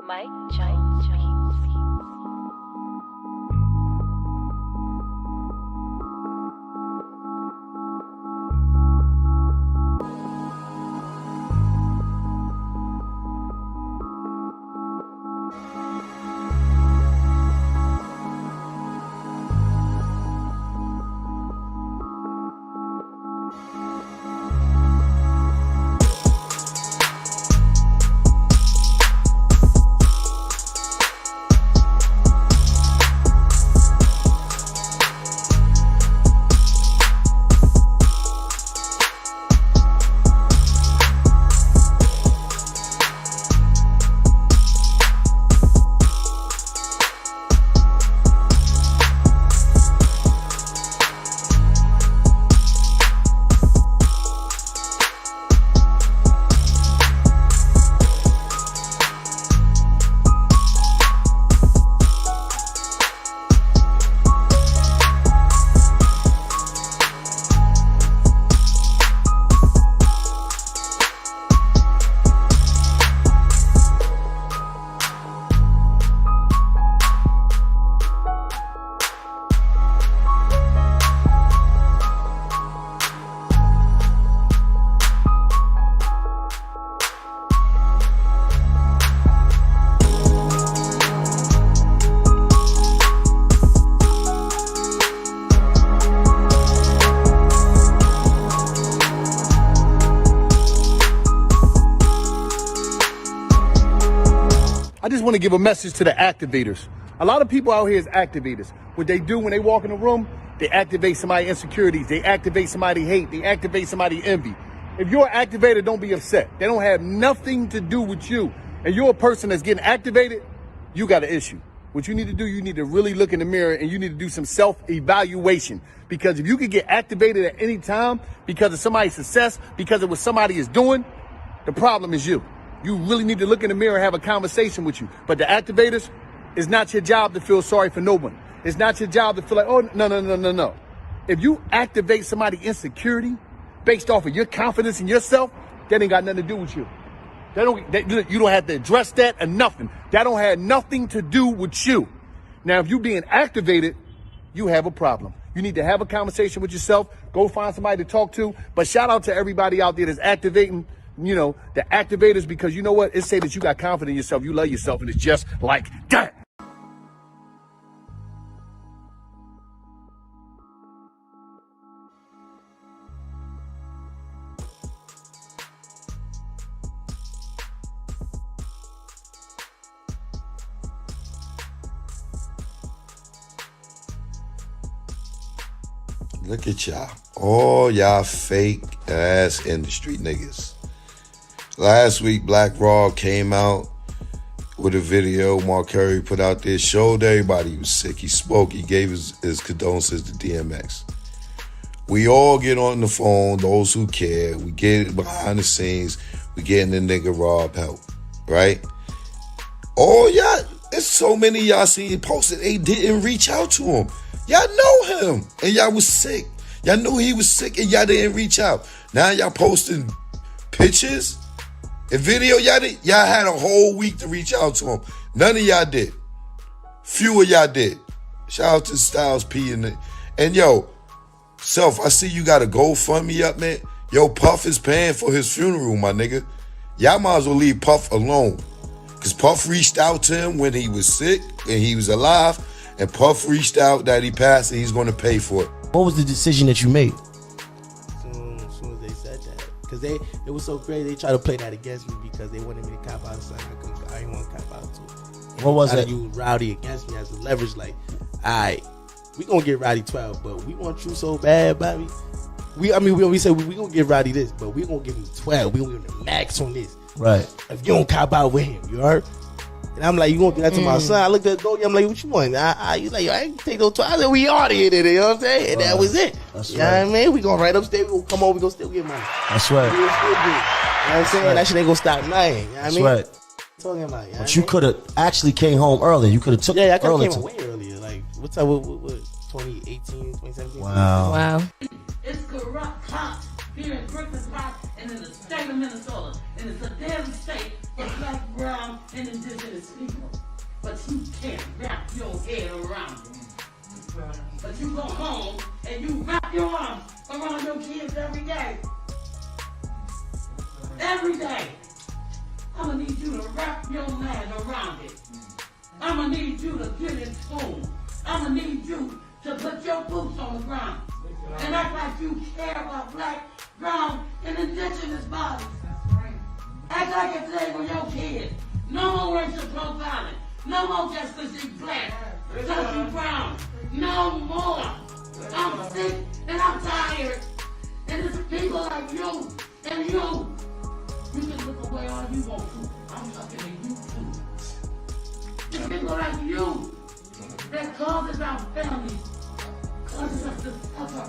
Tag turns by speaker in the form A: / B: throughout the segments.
A: Mike Jones Beats.
B: I just want to give a message to the activators. A lot of people out here is activators. What they do when they walk in a room, they activate somebody's insecurities. They activate somebody's hate. They activate somebody's envy. If you're an activator, don't be upset. They don't have nothing to do with you. And you're a person that's getting activated, you got an issue. What you need to do, you need to really look in the mirror and you need to do some self-evaluation. Because if you could get activated at any time because of somebody's success, because of what somebody is doing, the problem is you. You really need to look in the mirror and have a conversation with you. But the activators, it's not your job to feel sorry for no one. It's not your job to feel like, oh, no. If you activate somebody's insecurity based off of your confidence in yourself, that ain't got nothing to do with you. You don't have to address that or nothing. That don't have nothing to do with you. Now, if you being activated, you have a problem. You need to have a conversation with yourself. Go find somebody to talk to. But shout out to everybody out there that's activating, the activators, because you know what? It say that you got confidence in yourself. You love yourself, and it's just like that.
C: Look at y'all. All y'all fake ass industry niggas. Last week, Black Raw came out with a video Mark Curry put out there, showed everybody he was sick. He spoke, he gave his condolences to DMX. We all get on the phone, those who care. We get behind the scenes. We getting the nigga Rob help, right? Oh, y'all, there's so many y'all seen it posted. They didn't reach out to him. Y'all know him, and y'all was sick. Y'all knew he was sick, and y'all didn't reach out. Now y'all posting pictures and video. Y'all had a whole week to reach out to him. None of y'all did. Few of y'all did. Shout out to Styles P and yo, Self, I see you got a GoFundMe up, man. Yo, Puff is paying for his funeral, my nigga. Y'all might as well leave Puff alone. Because Puff reached out to him when he was sick and he was alive. And Puff reached out that he passed and he's going to pay for it.
D: What was the decision that you made?
E: As soon as they said that. Because it was so great. They tried to play that against me because they wanted me to cop out. So I didn't want to cop out too.
D: What was it?
E: You Rowdy against me as a leverage. Like, all right, we going to get Rowdy 12, but we want you so bad, Bobby. We said we going to give Rowdy this, but we going to give him 12. We going to give him the max on this.
D: Right.
E: If you don't cop out with him, you heard? And I'm like, you gonna do that to my son? I looked at Goldie, I'm like, what you want? He's like, I ain't take those 12. I said, we are here, you know what I'm saying? And that was it.
D: That's
E: you know what I mean? We gonna right upstairs, we gonna come over, we gonna still get money.
D: That's right.
E: We gonna still get, you know what I'm saying? That shit ain't gonna stop nothing. You know what I mean?
D: Right.
E: Talking about,
D: But you could have actually came home early. You could have took
E: I could have
D: early.
E: came way earlier. Like, what's up with 2018, 2017?
D: Wow.
F: It's corrupt cops here in Brooklyn Park,
A: and in the state of Minnesota. And it's a daily state for black, brown, and indigenous people. But you can't wrap your head around it. But you go home and you wrap your arms around your kids every day. Every day. I'm gonna need you to wrap your man around it. I'm gonna need you to get in tune. I'm gonna need you to put your boots on the ground. And act like you care about black, brown, and indigenous bodies. Act like it's there with your kids. No more racial profiling. No more just because you black, just you brown. No more. I'm sick and I'm tired. And it's people like you and you. You can look away all you want to. I'm looking at you too. It's people like you that causes our families, causes us to suffer.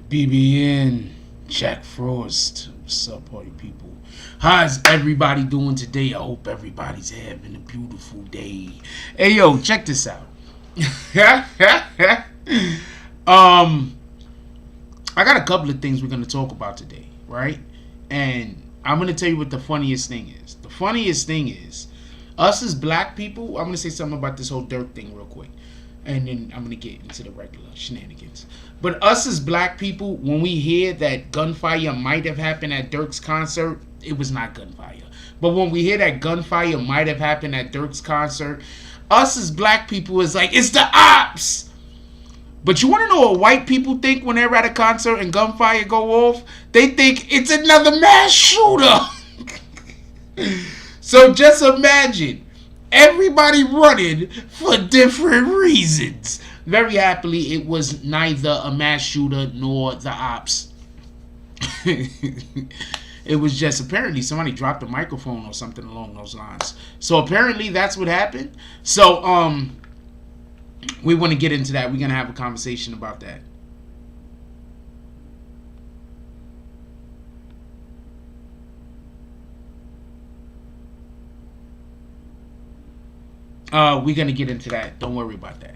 F: BBN, Jack Frost. What's up, party people? How's everybody doing today? I hope everybody's having a beautiful day. Hey, yo, check this out. I got a couple of things we're going to talk about today, right? And I'm going to tell you what the funniest thing is. The funniest thing is, us as black people, I'm going to say something about this whole Durk thing real quick. And then I'm going to get into the regular shenanigans. But us as black people, when we hear that gunfire might have happened at Durk's concert, it was not gunfire. But when we hear that gunfire might have happened at Durk's concert, us as black people is like, it's the ops. But you want to know what white people think when they're at a concert and gunfire go off? They think it's another mass shooter. So just imagine everybody running for different reasons. Very happily, it was neither a mass shooter nor the ops. It was just apparently somebody dropped a microphone or something along those lines. So apparently that's what happened. So we want to get into that. We're going to have a conversation about that. We're going to get into that. Don't worry about that.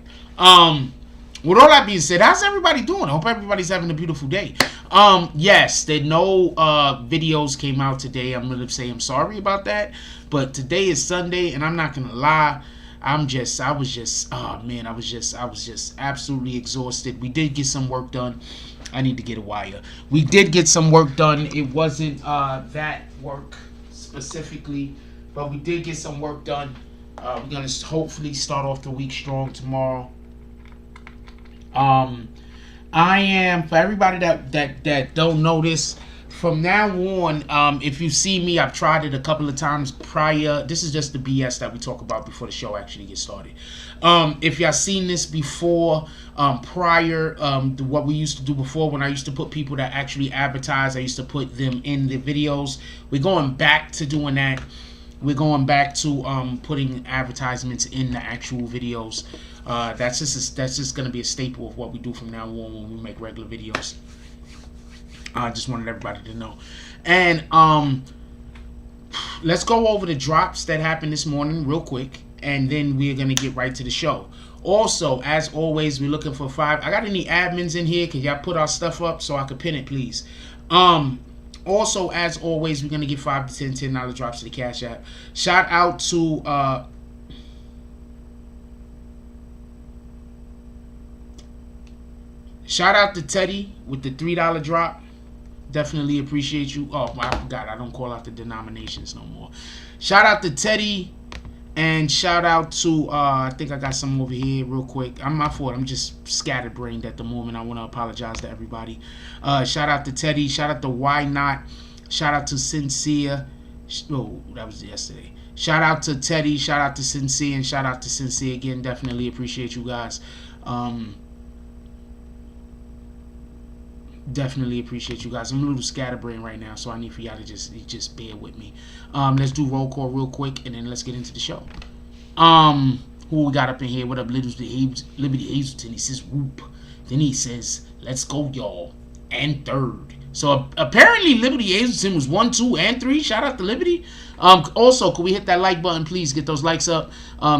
F: with all that being said, how's everybody doing? I hope everybody's having a beautiful day. Yes, there no videos came out today. I'm gonna say I'm sorry about that, but today is Sunday, and I'm not gonna lie. I was just absolutely exhausted. We did get some work done. I need to get a wire. We did get some work done. It wasn't that work specifically, but we did get some work done. We're gonna hopefully start off the week strong tomorrow. I am, for everybody that don't know this, from now on, if you see me, I've tried it a couple of times prior. This is just the BS that we talk about before the show actually gets started. If y'all seen this before, prior, what we used to do before, when I used to put people that actually advertise, I used to put them in the videos. We're going back to doing that. We're going back to putting advertisements in the actual videos. That's just going to be a staple of what we do from now on when we make regular videos. I just wanted everybody to know. And let's go over the drops that happened this morning real quick, and then we're going to get right to the show. Also, as always, we're looking for 5. I got any admins in here? Can y'all put our stuff up so I could pin it, please? Also, as always, we're going to get 5 to 10 $10 drops to the Cash App. Shout out to Teddy with the $3 drop. Definitely appreciate you. Oh, I forgot. I don't call out the denominations no more. Shout out to Teddy. And shout out to, I think I got some over here real quick. I'm my fault. I'm just scatterbrained at the moment. I want to apologize to everybody. Shout out to Teddy. Shout out to Why Not. Shout out to Sincere. Oh, that was yesterday. Shout out to Teddy. Shout out to Sincere. And shout out to Sincere again. Definitely appreciate you guys. Definitely appreciate you guys. I'm a little scatterbrained right now, so I need for y'all to just bear with me. Let's do roll call real quick, and then let's get into the show. Who we got up in here? What up, Liberty Hazelton? He says whoop. Then he says, let's go, y'all. And third. So apparently Liberty Hazelton was 1, 2, and 3. Shout out to Liberty. Also, could we hit that like button, please? Get those likes up.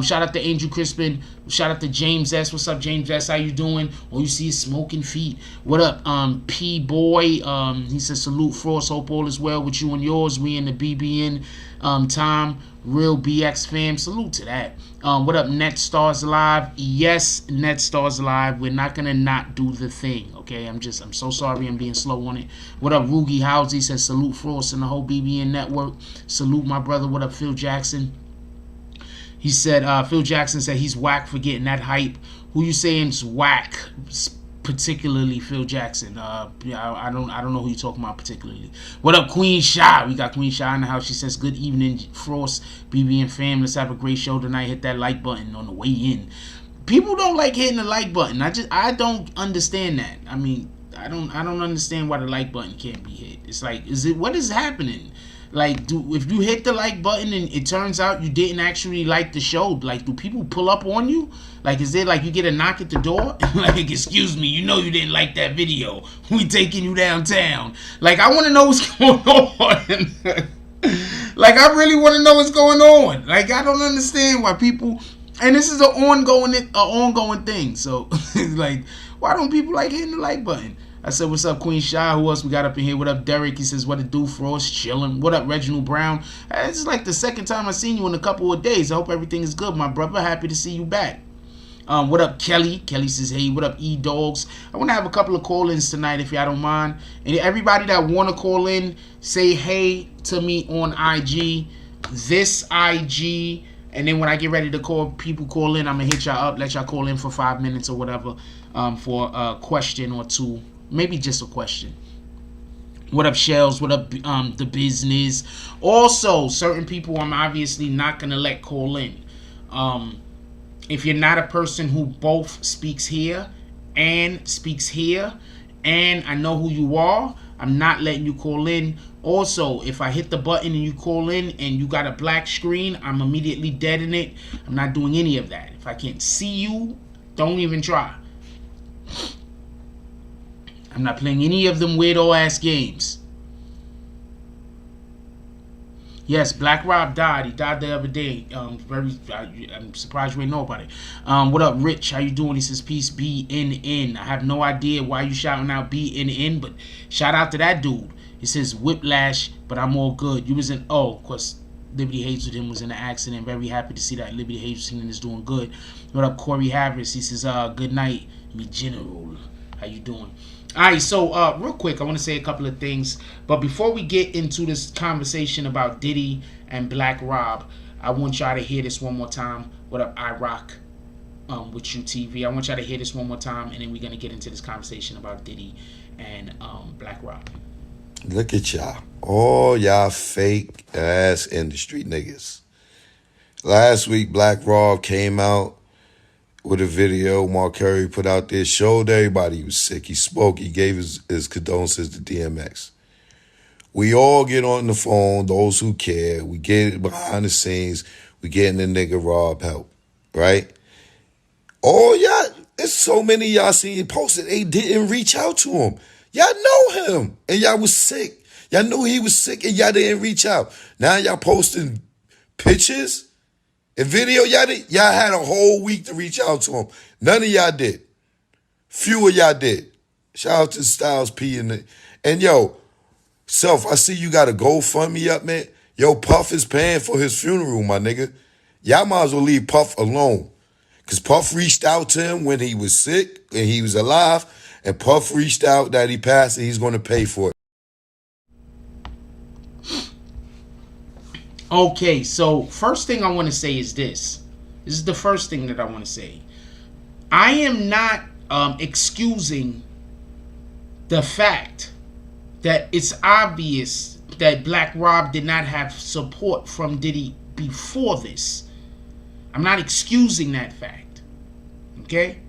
F: Shout out to Angel Crispin. Shout out to James S. What's up, James S? How you doing? Oh, you see his smoking feet. What up, P Boy? He says salute, Frost. Hope all is well with you and yours. We in the BBN time. Real BX fam. Salute to that. What up, Net Stars Live? Yes, Net Stars Live. We're not gonna not do the thing, okay? I'm so sorry I'm being slow on it. What up, Rugi Housey? Says salute, Frost and the whole BBN network. Salute my brother. What up, Phil Jackson? He said, Phil Jackson said he's whack for getting that hype. Who you saying is whack? Particularly Phil Jackson. I don't know who you're talking about particularly. What up, Queen Shy? We got Queen Shy in the house. She says, good evening, Frost, BBN fam. Let's have a great show tonight. Hit that like button on the way in. People don't like hitting the like button. I don't understand that. I mean, I don't understand why the like button can't be hit. It's like, what is happening? Like, if you hit the like button and it turns out you didn't actually like the show, like, do people pull up on you? Like, is it like you get a knock at the door? Like, excuse me, you know you didn't like that video. We taking you downtown. Like, I want to know what's going on. Like, I really want to know what's going on. Like, I don't understand why people... And this is an ongoing thing. So, like, why don't people like hitting the like button? I said, what's up, Queen Shy? Who else we got up in here? What up, Derek? He says, what it do, Frost? Chilling. What up, Reginald Brown? This is like the second time I've seen you in a couple of days. I hope everything is good, my brother. Happy to see you back. What up, Kelly? Kelly says, hey, what up, E-Dogs? I want to have a couple of call-ins tonight, if y'all don't mind. And everybody that want to call in, say hey to me on IG. This IG. And then when I get ready to call in, I'm going to hit y'all up, let y'all call in for 5 minutes or whatever for a question or two. Maybe just a question. What up, Shells? What up, the business? Also, certain people I'm obviously not going to let call in. If you're not a person who both speaks here and speaks here, and I know who you are, I'm not letting you call in. Also, if I hit the button and you call in and you got a black screen, I'm immediately dead in it. I'm not doing any of that. If I can't see you, don't even try. I'm not playing any of them weirdo ass games. Yes, Black Rob died. He died the other day. I'm surprised you ain't know about it. What up, Rich? How you doing? He says, peace, BNN. I have no idea why you shouting out BNN, but shout out to that dude. He says, whiplash, but I'm all good. You was in, of course, Liberty Hazelton was in an accident. Very happy to see that Liberty Hazelton is doing good. What up, Corey Harris? He says, good night, me general. How you doing? Alright, so real quick, I want to say a couple of things. But before we get into this conversation about Diddy and Black Rob, I want y'all to hear this one more time. What up, iRock with you TV? I want y'all to hear this one more time, and then we're going to get into this conversation about Diddy and Black Rob.
C: Look at y'all. All y'all fake ass industry niggas. Last week, Black Rob came out with a video Mark Curry put out there, showed everybody he was sick. He spoke, he gave his condolences to DMX. We all get on the phone, those who care. We get behind the scenes. We getting the nigga Rob help, right? Oh, y'all, there's so many y'all seen it posted. They didn't reach out to him. Y'all know him, and y'all was sick. Y'all knew he was sick, and y'all didn't reach out. Now y'all posting pictures and video. Y'all had a whole week to reach out to him. None of y'all did. Few of y'all did. Shout out to Styles P and yo, Self, I see you got a GoFundMe up, man. Yo, Puff is paying for his funeral, my nigga. Y'all might as well leave Puff alone. Because Puff reached out to him when he was sick and he was alive. And Puff reached out that he passed and he's going to pay for it.
F: Okay, so first thing I want to say is this. This is the first thing that I want to say. I am not excusing the fact that it's obvious that Black Rob did not have support from Diddy before this. I'm not excusing that fact. Okay?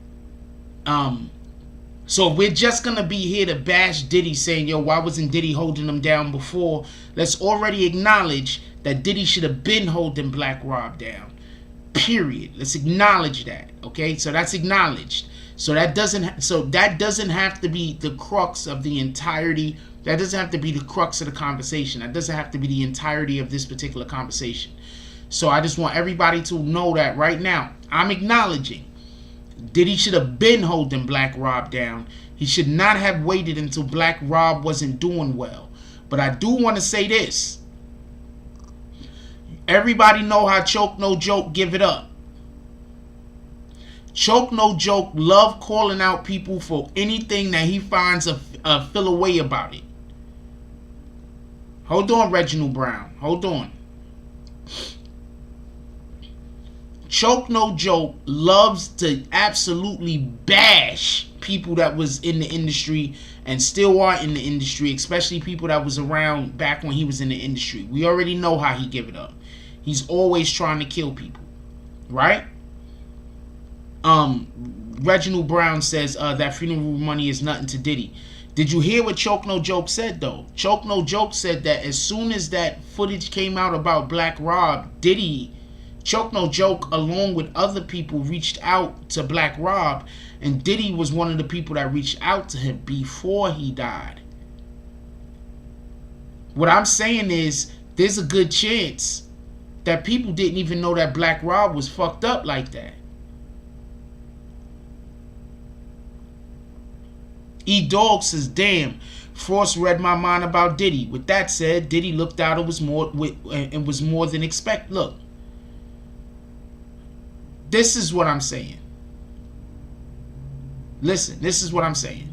F: So if we're just going to be here to bash Diddy saying, yo, why wasn't Diddy holding him down before? Let's already acknowledge that Diddy should have been holding Black Rob down. Period. Let's acknowledge that. Okay? So that's acknowledged. So that doesn't have to be the crux of the entirety. That doesn't have to be the crux of the conversation. That doesn't have to be the entirety of this particular conversation. So I just want everybody to know that right now. I'm acknowledging Diddy should have been holding Black Rob down. He should not have waited until Black Rob wasn't doing well. But I do want to say this. Everybody know how Choke No Joke give it up. Choke No Joke love calling out people for anything that he finds a feel away about it. Hold on, Reginald Brown. Hold on. Choke No Joke loves to absolutely bash people that was in the industry and still are in the industry, especially people that was around back when he was in the industry. We already know how he give it up. He's always trying to kill people, right? Reginald Brown says that funeral money is nothing to Diddy. Did you hear what Choke No Joke said, though? Choke No Joke said that as soon as that footage came out about Black Rob, Diddy, Choke No Joke, along with other people, reached out to Black Rob, and Diddy was one of the people that reached out to him before he died. What I'm saying is, there's a good chance that people didn't even know that Black Rob was fucked up like that. E-Dog says, damn, Frost read my mind about Diddy. With that said, Diddy looked out and was more than expect. Look, this is what I'm saying. Listen, this is what I'm saying.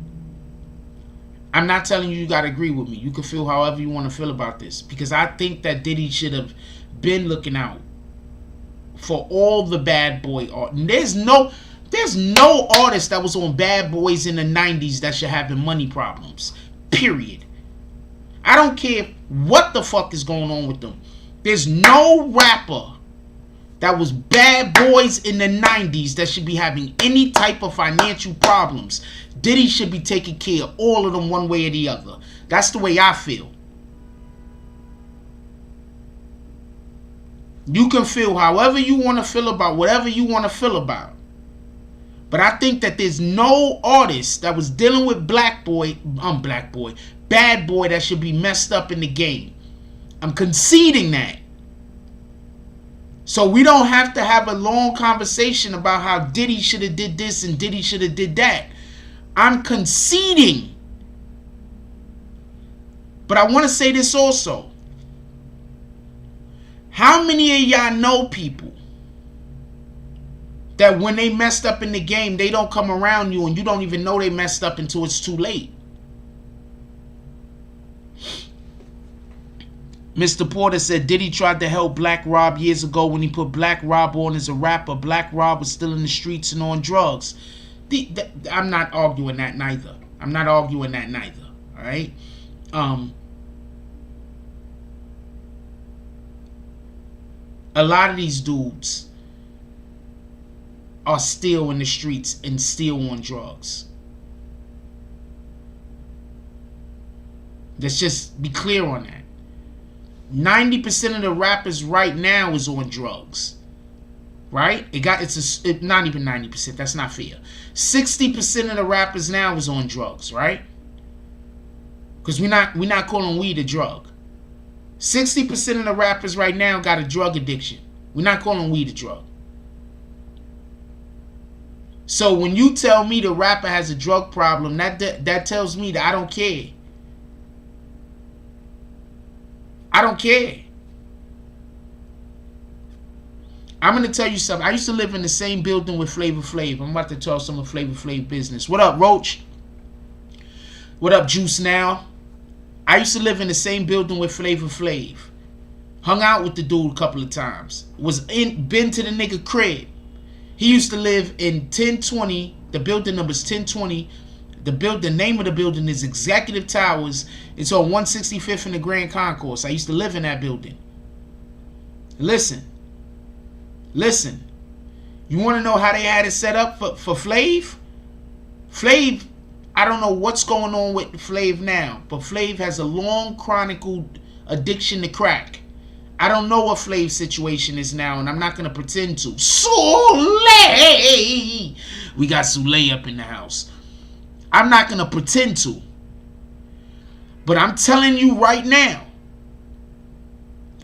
F: I'm not telling you got to agree with me. You can feel however you want to feel about this. Because I think that Diddy should have been looking out for all the bad boy art. There's no artist that was on Bad Boys in the 90s that should have the money problems. Period. I don't care what the fuck is going on with them. There's no rapper that was Bad Boys in the 90s that should be having any type of financial problems. Diddy should be taking care of all of them one way or the other. That's the way I feel. You can feel however you want to feel about whatever you want to feel about. But I think that there's no artist that was dealing with Bad Boy that should be messed up in the game. I'm conceding that. So we don't have to have a long conversation about how Diddy should have did this and Diddy should have did that. I'm conceding. But I want to say this also. How many of y'all know people that when they messed up in the game, they don't come around you and you don't even know they messed up until it's too late? Mr. Porter said Diddy tried to help Black Rob years ago when he put Black Rob on as a rapper. Black Rob was still in the streets and on drugs. I'm not arguing that neither. I'm not arguing that neither. All right. A lot of these dudes are still in the streets and still on drugs. Let's just be clear on that. 90% of the rappers right now is on drugs. Right? It's not even 90%. That's not fair. 60% of the rappers now is on drugs, right? Because we're not calling weed a drug. 60% of the rappers right now got a drug addiction. We're not calling weed a drug. So when you tell me the rapper has a drug problem, that tells me that I don't care. I don't care. I'm going to tell you something. I used to live in the same building with Flavor Flav. I'm about to talk some of Flavor Flav business. What up, Roach? What up, Juice Now? I used to live in the same building with Flavor Flav. Hung out with the dude a couple of times. Been to the nigga crib. He used to live in 1020. The building number's 1020. The name of the building is Executive Towers. It's on 165th in the Grand Concourse. I used to live in that building. Listen. You want to know how they had it set up for Flav? Flav, I don't know what's going on with Flav now, but Flav has a long chronicled addiction to crack. I don't know what Flav's situation is now, and I'm not going to pretend to. Soleil! We got Soleil up in the house. I'm not going to pretend to. But I'm telling you right now,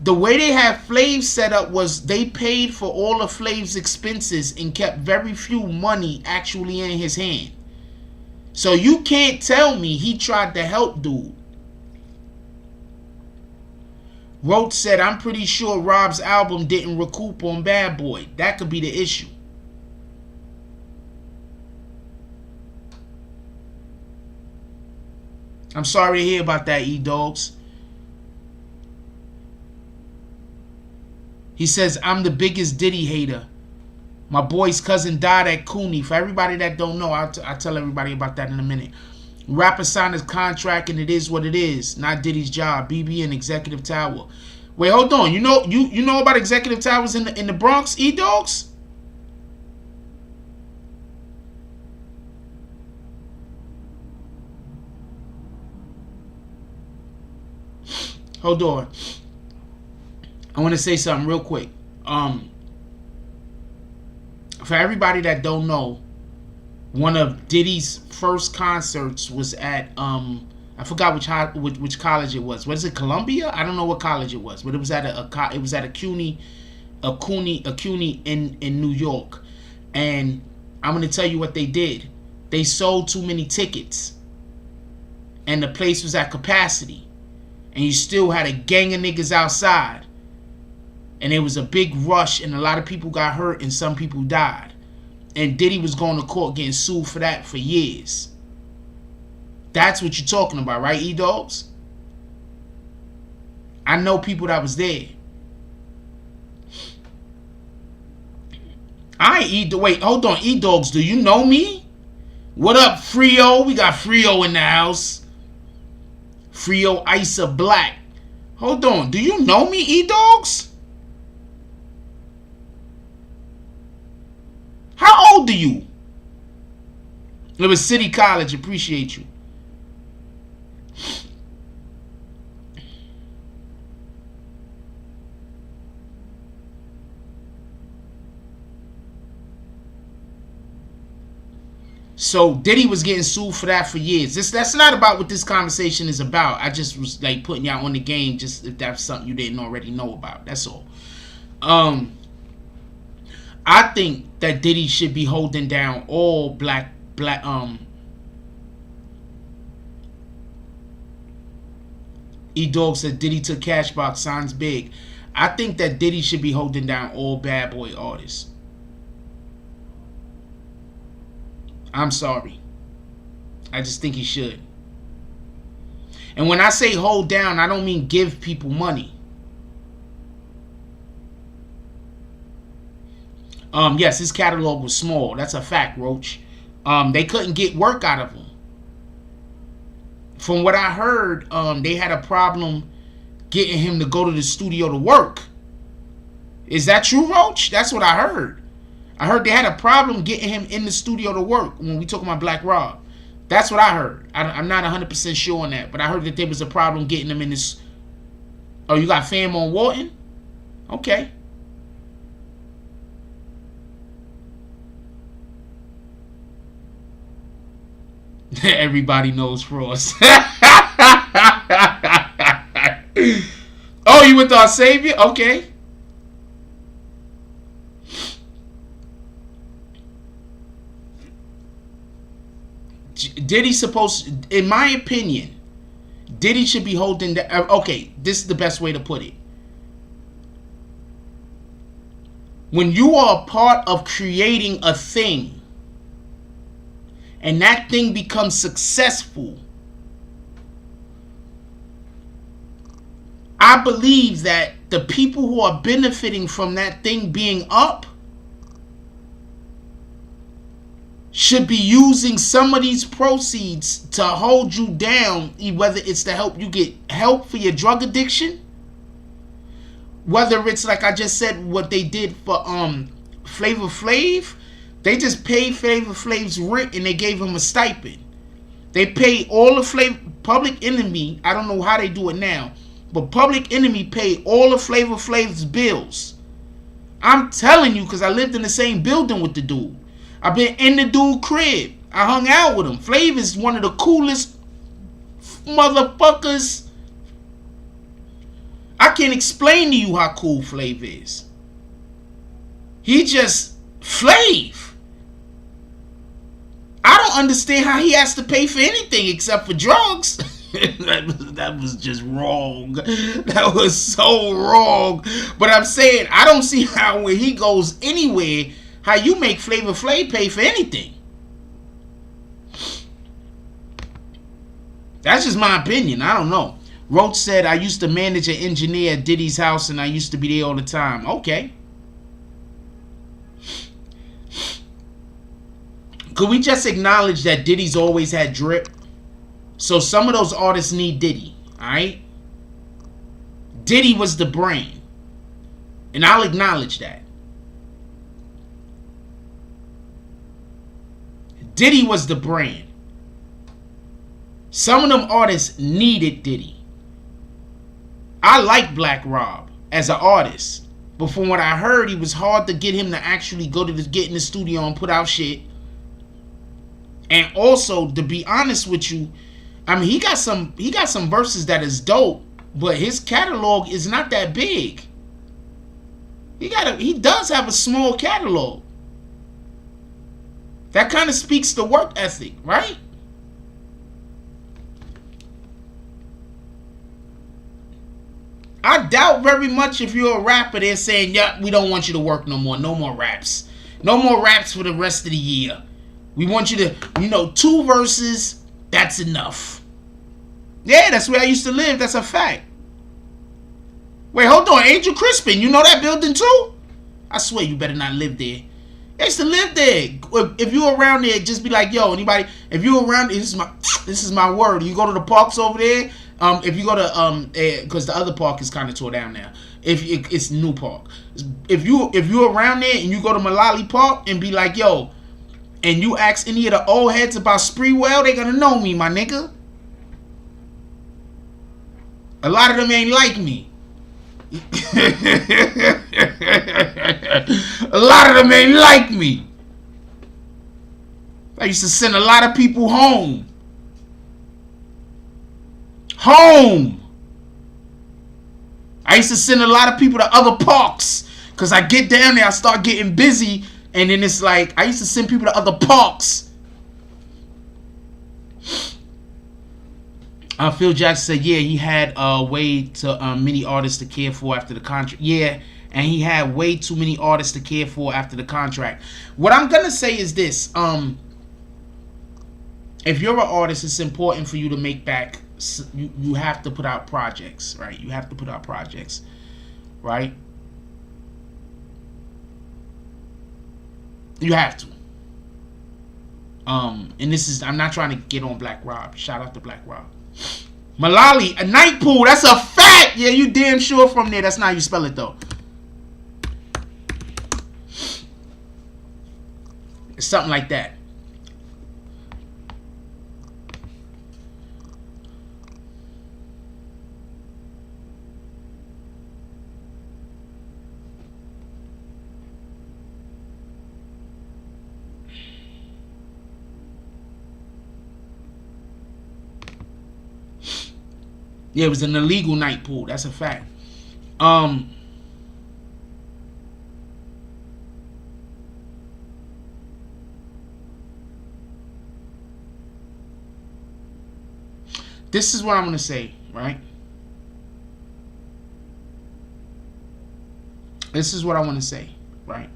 F: the way they had Flav set up was they paid for all of Flav's expenses and kept very few money actually in his hand. So you can't tell me he tried to help dude. Roach said, I'm pretty sure Rob's album didn't recoup on Bad Boy. That could be the issue. I'm sorry to hear about that, E-Dogs. He says, I'm the biggest Diddy hater. My boy's cousin died at Cooney. For everybody that don't know, I'll tell everybody about that in a minute. Rapper signed his contract and it is what it is. Not Diddy's job. BB and Executive Tower. Wait, hold on. You know about Executive Towers in the Bronx, E-Dogs? Hold on. I want to say something real quick. For everybody that don't know, one of Diddy's first concerts was at I forgot which college it was. Was it Columbia? I don't know what college it was, but it was at a CUNY in New York. And I'm gonna tell you what they did. They sold too many tickets, and the place was at capacity, and you still had a gang of niggas outside. And it was a big rush, and a lot of people got hurt, and some people died. And Diddy was going to court getting sued for that for years. That's what you're talking about, right, E-Dogs? I know people that was there. Wait, hold on, E-Dogs, do you know me? What up, Frio? We got Frio in the house. Frio Isa Black. Hold on, do you know me, E-Dogs? How old are you? It was City College. Appreciate you. So Diddy was getting sued for that for years. That's not about what this conversation is about. I just was like putting y'all on the game, just if that's something you didn't already know about. That's all. I think that Diddy should be holding down all black E-Dog said Diddy took Cashbox, signs big. I think that Diddy should be holding down all bad boy artists. I'm sorry. I just think he should. And when I say hold down, I don't mean give people money. Yes, his catalog was small. That's a fact, Roach. They couldn't get work out of him. From what I heard, they had a problem getting him to go to the studio to work. Is that true, Roach? That's what I heard. I heard they had a problem getting him in the studio to work when we talk about Black Rob. That's what I heard. I'm not 100% sure on that, but I heard that there was a problem getting him in this. Oh, you got fam on Wharton? Okay. Everybody knows Frost. Oh, you with our Savior? Okay. Diddy supposed, in my opinion, Diddy should be holding the. Okay, this is the best way to put it. When you are a part of creating a thing, and that thing becomes successful, I believe that the people who are benefiting from that thing being up should be using some of these proceeds to hold you down, whether it's to help you get help for your drug addiction, whether it's like I just said what they did for Flavor Flav. They just paid Flavor Flav's rent and they gave him a stipend. They paid all the Public Enemy. I don't know how they do it now, but Public Enemy paid all of Flavor Flav's bills. I'm telling you, because I lived in the same building with the dude. I've been in the dude crib. I hung out with him. Flav is one of the coolest motherfuckers. I can't explain to you how cool Flav is. He just Flav. I don't understand how he has to pay for anything except for drugs. That was just wrong. That was so wrong. But I'm saying, I don't see how when he goes anywhere, how you make Flavor Flav pay for anything. That's just my opinion. I don't know. Roach said, I used to manage an engineer at Diddy's house and I used to be there all the time. Okay. Could we just acknowledge that Diddy's always had drip? So some of those artists need Diddy, alright? Diddy was the brand. And I'll acknowledge that. Diddy was the brand. Some of them artists needed Diddy. I like Black Rob as an artist. But from what I heard, it was hard to get him to actually get in the studio and put out shit. And also, to be honest with you, I mean, he got some verses that is dope, but his catalog is not that big. He does have a small catalog. That kind of speaks to work ethic, right? I doubt very much if you're a rapper, they're saying, yeah, we don't want you to work no more. No more raps. No more raps for the rest of the year. We want you to, 2 verses, that's enough. Yeah, that's where I used to live. That's a fact. Wait, hold on. Angel Crispin, you know that building too? I swear you better not live there. I used to live there. If you around there, just be like, yo, anybody, if you around, this is my word. You go to the parks over there. If you go to because the other park is kind of tore down now. It's new park. If you around there and you go to Malali Park and be like, yo, and you ask any of the old heads about Spreewell, they gonna know me, my nigga. A lot of them ain't like me. A lot of them ain't like me. I used to send a lot of people home. Home. I used to send a lot of people to other parks. Because I get down there, I start getting busy. And then it's like, I used to send people to other parks. Phil Jackson said, yeah, he had way too many artists to care for after the contract. Yeah, and he had way too many artists to care for after the contract. What I'm going to say is this. If you're an artist, it's important for you to make back. You have to put out projects, right? You have to put out projects, right? You have to. And this is, I'm not trying to get on Black Rob. Shout out to Black Rob. Malali, a night pool. That's a fact. Yeah, you damn sure from there. That's not how you spell it though. It's something like that. Yeah, it was an illegal night pool. That's a fact. This is what I'm going to say, right? This is what I want to say, right?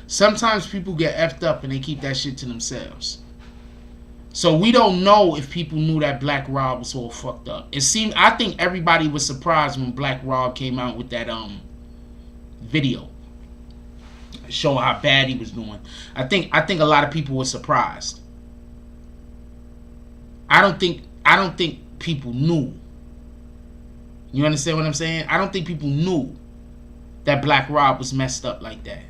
F: Sometimes people get effed up and they keep that shit to themselves. So we don't know if people knew that Black Rob was all fucked up. It seemed, I think everybody was surprised when Black Rob came out with that video showing how bad he was doing. I think a lot of people were surprised. I don't think people knew. You understand what I'm saying? I don't think people knew that Black Rob was messed up like that.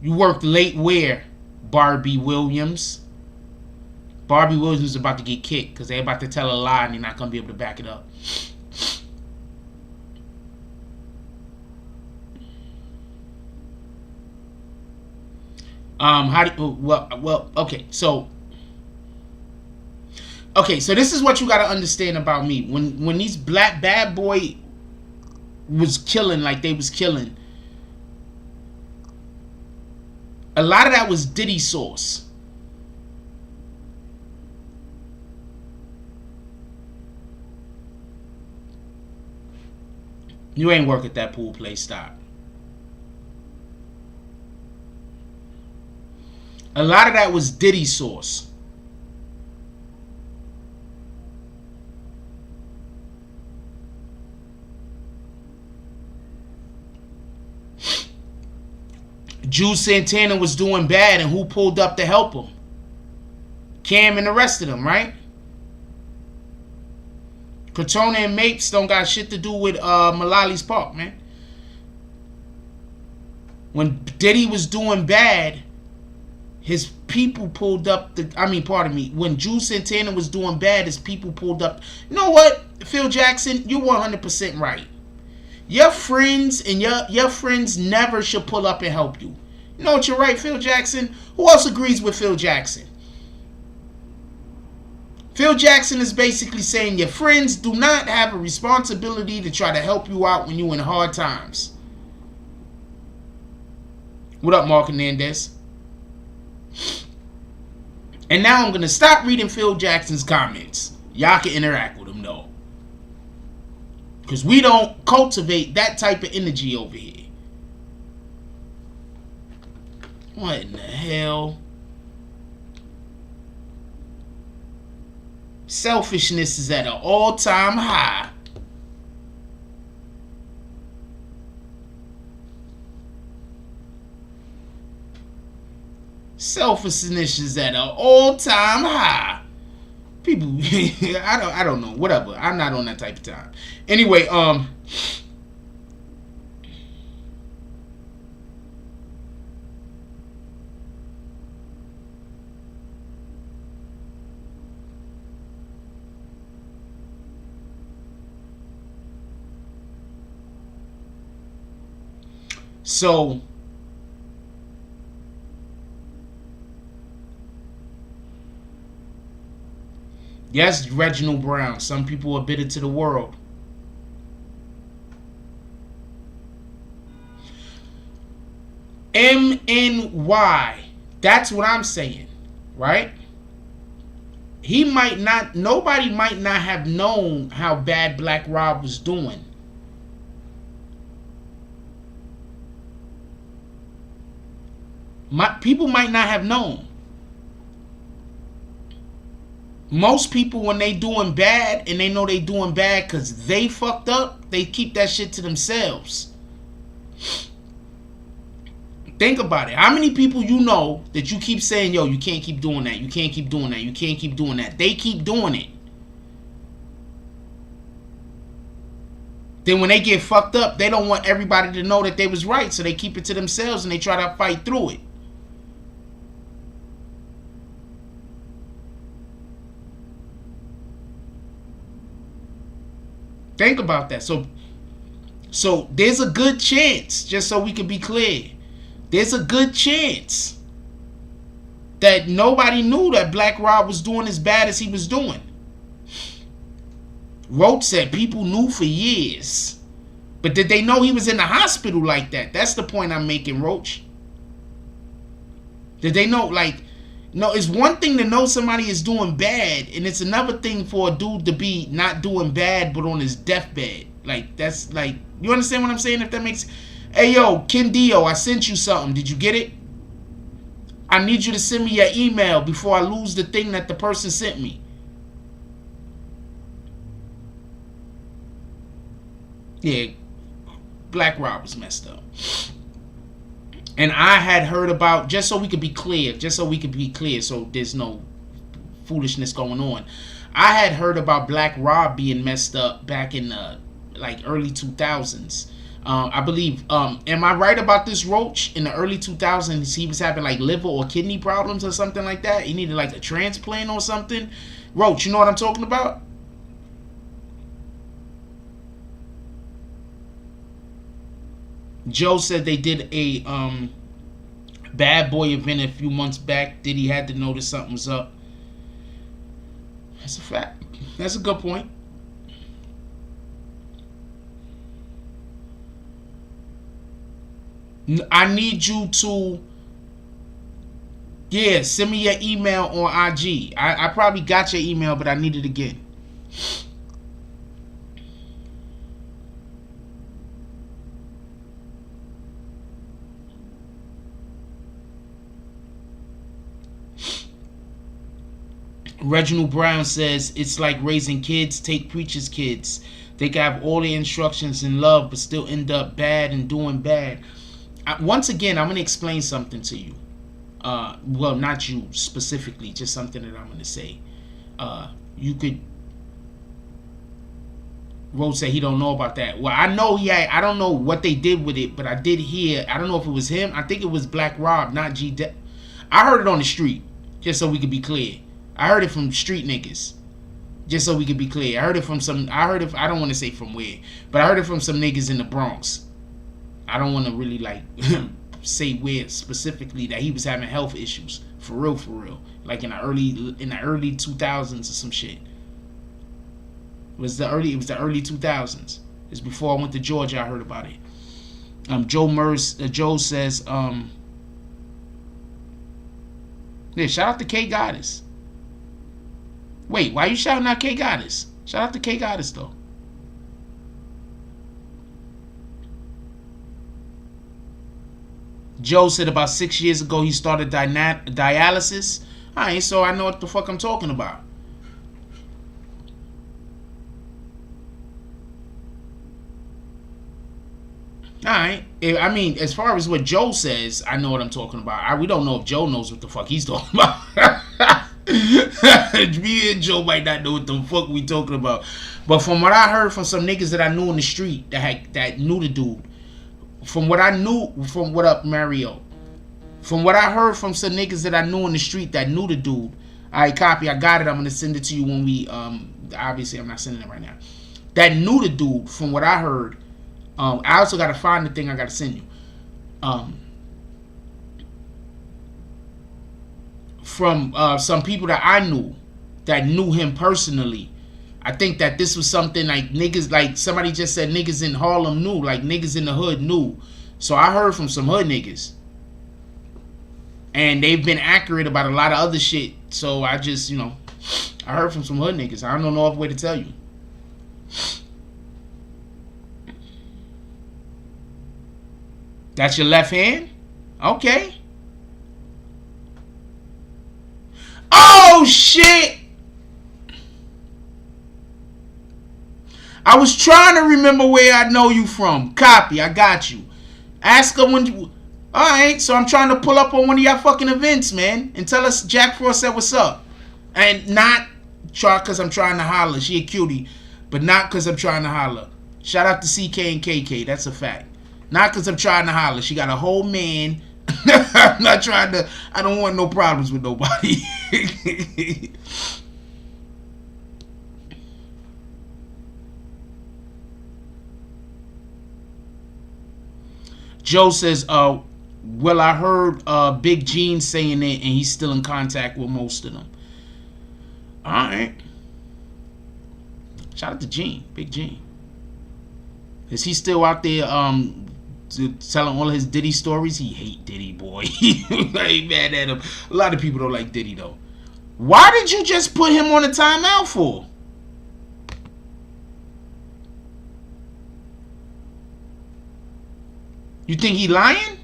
F: You worked late where? Barbie Williams. Barbie Williams is about to get kicked because they're about to tell a lie and they're not going to be able to back it up. Okay, so this is what you got to understand about me. When these black bad boy was killing like they was killing, a lot of that was Diddy sauce. You ain't work at that pool place, stop. A lot of that was Diddy sauce. Juice Santana was doing bad, and who pulled up to help him? Cam and the rest of them, right? Cortona and Mapes don't got shit to do with Malali's Park, man. When Diddy was doing bad, his people pulled up the... I mean, pardon me. When Juice Santana was doing bad, his people pulled up... You know what, Phil Jackson? You're 100% right. Your friends and your friends never should pull up and help you. You know what, you're right, Phil Jackson. Who else agrees with Phil Jackson? Phil Jackson is basically saying your friends do not have a responsibility to try to help you out when you're in hard times. What up, Mark Hernandez? And now I'm going to stop reading Phil Jackson's comments. Y'all can interact with him, though. Because we don't cultivate that type of energy over here. What in the hell? Selfishness is at an all-time high. Selfishness is at an all-time high. People, I don't know. Whatever. I'm not on that type of time. Anyway, So yes, Reginald Brown. Some people are bitter to the world. MNY. That's what I'm saying, right? He might not, nobody might not have known how bad Black Rob was doing. People might not have known. Most people, when they doing bad and they know they doing bad because they fucked up, they keep that shit to themselves. Think about it. How many people you know that you keep saying, yo, you can't keep doing that, you can't keep doing that, you can't keep doing that. They keep doing it. Then when they get fucked up, they don't want everybody to know that they was right, so they keep it to themselves and they try to fight through it. Think about that. So there's a good chance, just so we can be clear, there's a good chance that nobody knew that Black Rob was doing as bad as he was doing. Roach said people knew for years. But did they know he was in the hospital like that? That's the point I'm making, Roach. Did they know, like, no, it's one thing to know somebody is doing bad, and it's another thing for a dude to be not doing bad but on his deathbed. Like, that's like, you understand what I'm saying? If that makes... Hey, yo, Kendio, I sent you something. Did you get it? I need you to send me your email before I lose the thing that the person sent me. Yeah, Black Rob was messed up. And I had heard about, just so we could be clear, so there's no foolishness going on. I had heard about Black Rob being messed up back in the like early 2000s. I believe, am I right about this, Roach? In the early 2000s, he was having like liver or kidney problems or something like that. He needed like a transplant or something. Roach, you know what I'm talking about? Joe said they did a Bad Boy event a few months back. Diddy had to notice something was up. That's a fact. That's a good point. I need you to, yeah, send me your email on IG. I probably got your email, but I need it again. Reginald Brown says, it's like raising kids. Take preacher's kids. They can have all the instructions in love, but still end up bad and doing bad. Once again, I'm going to explain something to you. Well, not you specifically, just something that I'm going to say. You could... Rose said he don't know about that. Well, I know he had... I don't know what they did with it, but I did hear... I don't know if it was him. I think it was Black Rob, not G. I heard it on the street, just so we could be clear. I heard it from street niggas, just so we could be clear. I heard it from some... I don't want to say from where, but I heard it from some niggas in the Bronx. I don't want to really like say where specifically, that he was having health issues for real, like in the early 2000s or some shit. It was the early 2000s. It's before I went to Georgia. I heard about it. Joe says, yeah, shout out to K Goddess. Wait, why you shouting out K Goddess? Shout out to K Goddess though. Joe said about 6 years ago he started dialysis. Alright, so I know what the fuck I'm talking about. Alright. I mean, as far as what Joe says, I know what I'm talking about. We don't know if Joe knows what the fuck he's talking about. Me and Joe might not know what the fuck we talking about. But from what I heard from some niggas that I knew in the street that knew the dude, what up, Mario? From what I heard from some niggas that I knew in the street that knew the dude. Alright, copy. I got it. I'm gonna send it to you when we obviously I'm not sending it right now. That knew the dude, from what I heard. I also gotta find the thing I gotta send you. from some people that I knew that knew him personally. I think that this was something like niggas, like somebody just said niggas in Harlem knew, like niggas in the hood knew. So I heard from some hood niggas. And they've been accurate about a lot of other shit. So I just, you know, I heard from some hood niggas. I don't know no other way to tell you. That's your left hand? Okay. Oh, shit! I was trying to remember where I know you from. Copy, I got you. Ask her when you... Alright, so I'm trying to pull up on one of y'all fucking events, man. And tell us Jack Frost said what's up. And not try because I'm trying to holler. She a cutie. But not because I'm trying to holler. Shout out to CK and KK. That's a fact. Not because I'm trying to holler. She got a whole man. I'm not trying to... I don't want no problems with nobody. Joe says, well, I heard Big Gene saying it, and he's still in contact with most of them. All right. Shout out to Gene, Big Gene. Is he still out there telling all of his Diddy stories? He hate Diddy, boy. I ain't mad at him. A lot of people don't like Diddy, though. Why did you just put him on a timeout for? You think he lying?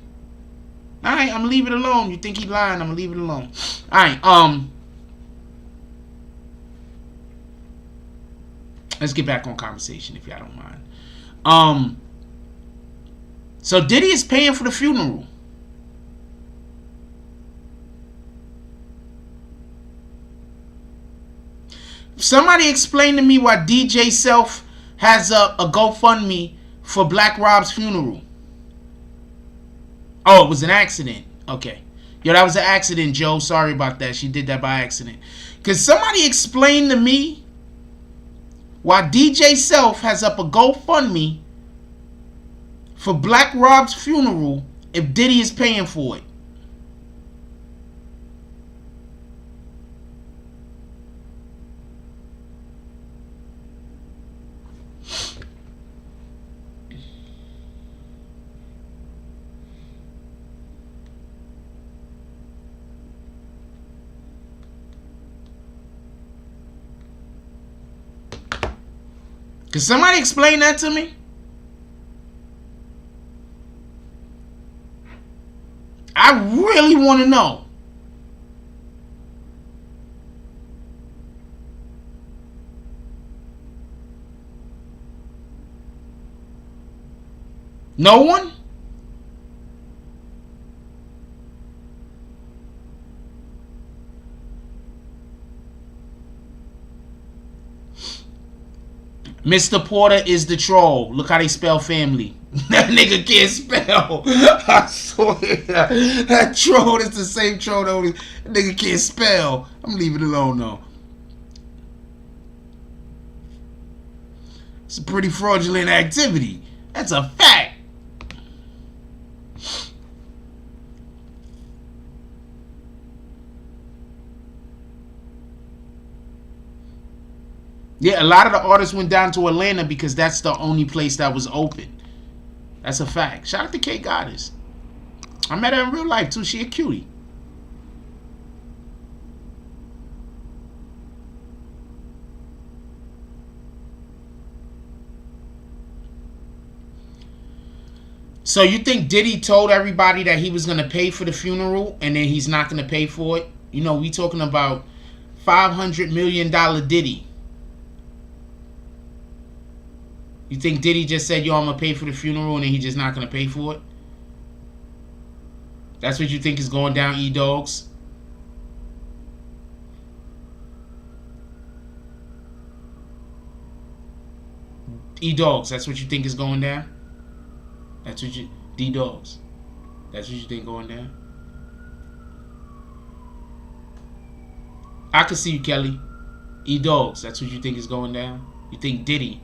F: Alright, I'm gonna leave it alone. You think he lying? I'm gonna leave it alone. Alright, let's get back on conversation if y'all don't mind. So Diddy is paying for the funeral. Somebody explain to me why DJ Self has a GoFundMe for Black Rob's funeral. Oh, it was an accident. Okay. Yo, that was an accident, Joe. Sorry about that. She did that by accident. Could somebody explain to me why DJ Self has up a GoFundMe for Black Rob's funeral if Diddy is paying for it? Can somebody explain that to me? I really want to know. No one? Mr. Porter is the troll. Look how they spell family. That nigga can't spell. I swear. That troll is the same troll that nigga can't spell. I'm leaving it alone though. It's a pretty fraudulent activity. That's a fact. Yeah, a lot of the artists went down to Atlanta because that's the only place that was open. That's a fact. Shout out to K Goddess. I met her in real life too. She a cutie. So you think Diddy told everybody that he was going to pay for the funeral and then he's not going to pay for it? You know, we talking about $500 million Diddy. You think Diddy just said, yo, I'm going to pay for the funeral and then he's just not going to pay for it? That's what you think is going down, E-Dogs? E-Dogs, that's what you think is going down? That's what you... D-Dogs. That's what you think going down? I can see you, Kelly. E-Dogs, that's what you think is going down? You think Diddy...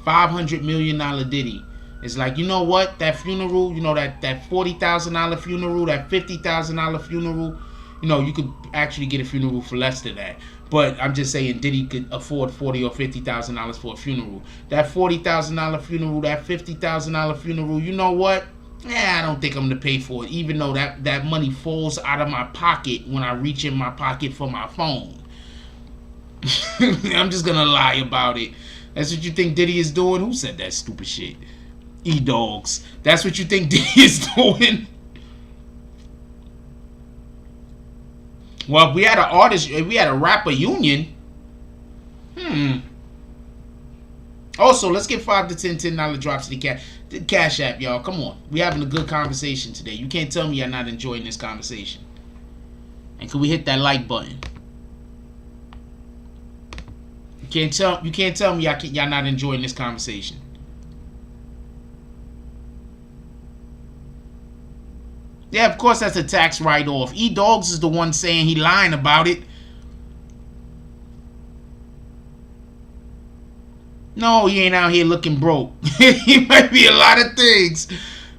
F: $500 million Diddy It's like, you know what? That funeral, you know, that $40,000 funeral, that $50,000 funeral, you know, you could actually get a funeral for less than that. But I'm just saying, Diddy could afford $40,000 or $50,000 for a funeral. That $40,000 funeral, that $50,000 funeral, you know what? I don't think I'm gonna pay for it, even though that money falls out of my pocket when I reach in my pocket for my phone. I'm just gonna lie about it. That's what you think Diddy is doing? Who said that stupid shit? E-Dogs. That's what you think Diddy is doing? Well, if we had an artist, if we had a rapper union. Also, let's get 5 to 10 $10 drops to the Cash App, y'all. Come on. We having a good conversation today. You can't tell me you're not enjoying this conversation. And can we hit that like button? You can't tell me y'all not enjoying this conversation. Yeah, of course that's a tax write-off. E-Dogs is the one saying he lying about it. No, he ain't out here looking broke. He might be a lot of things.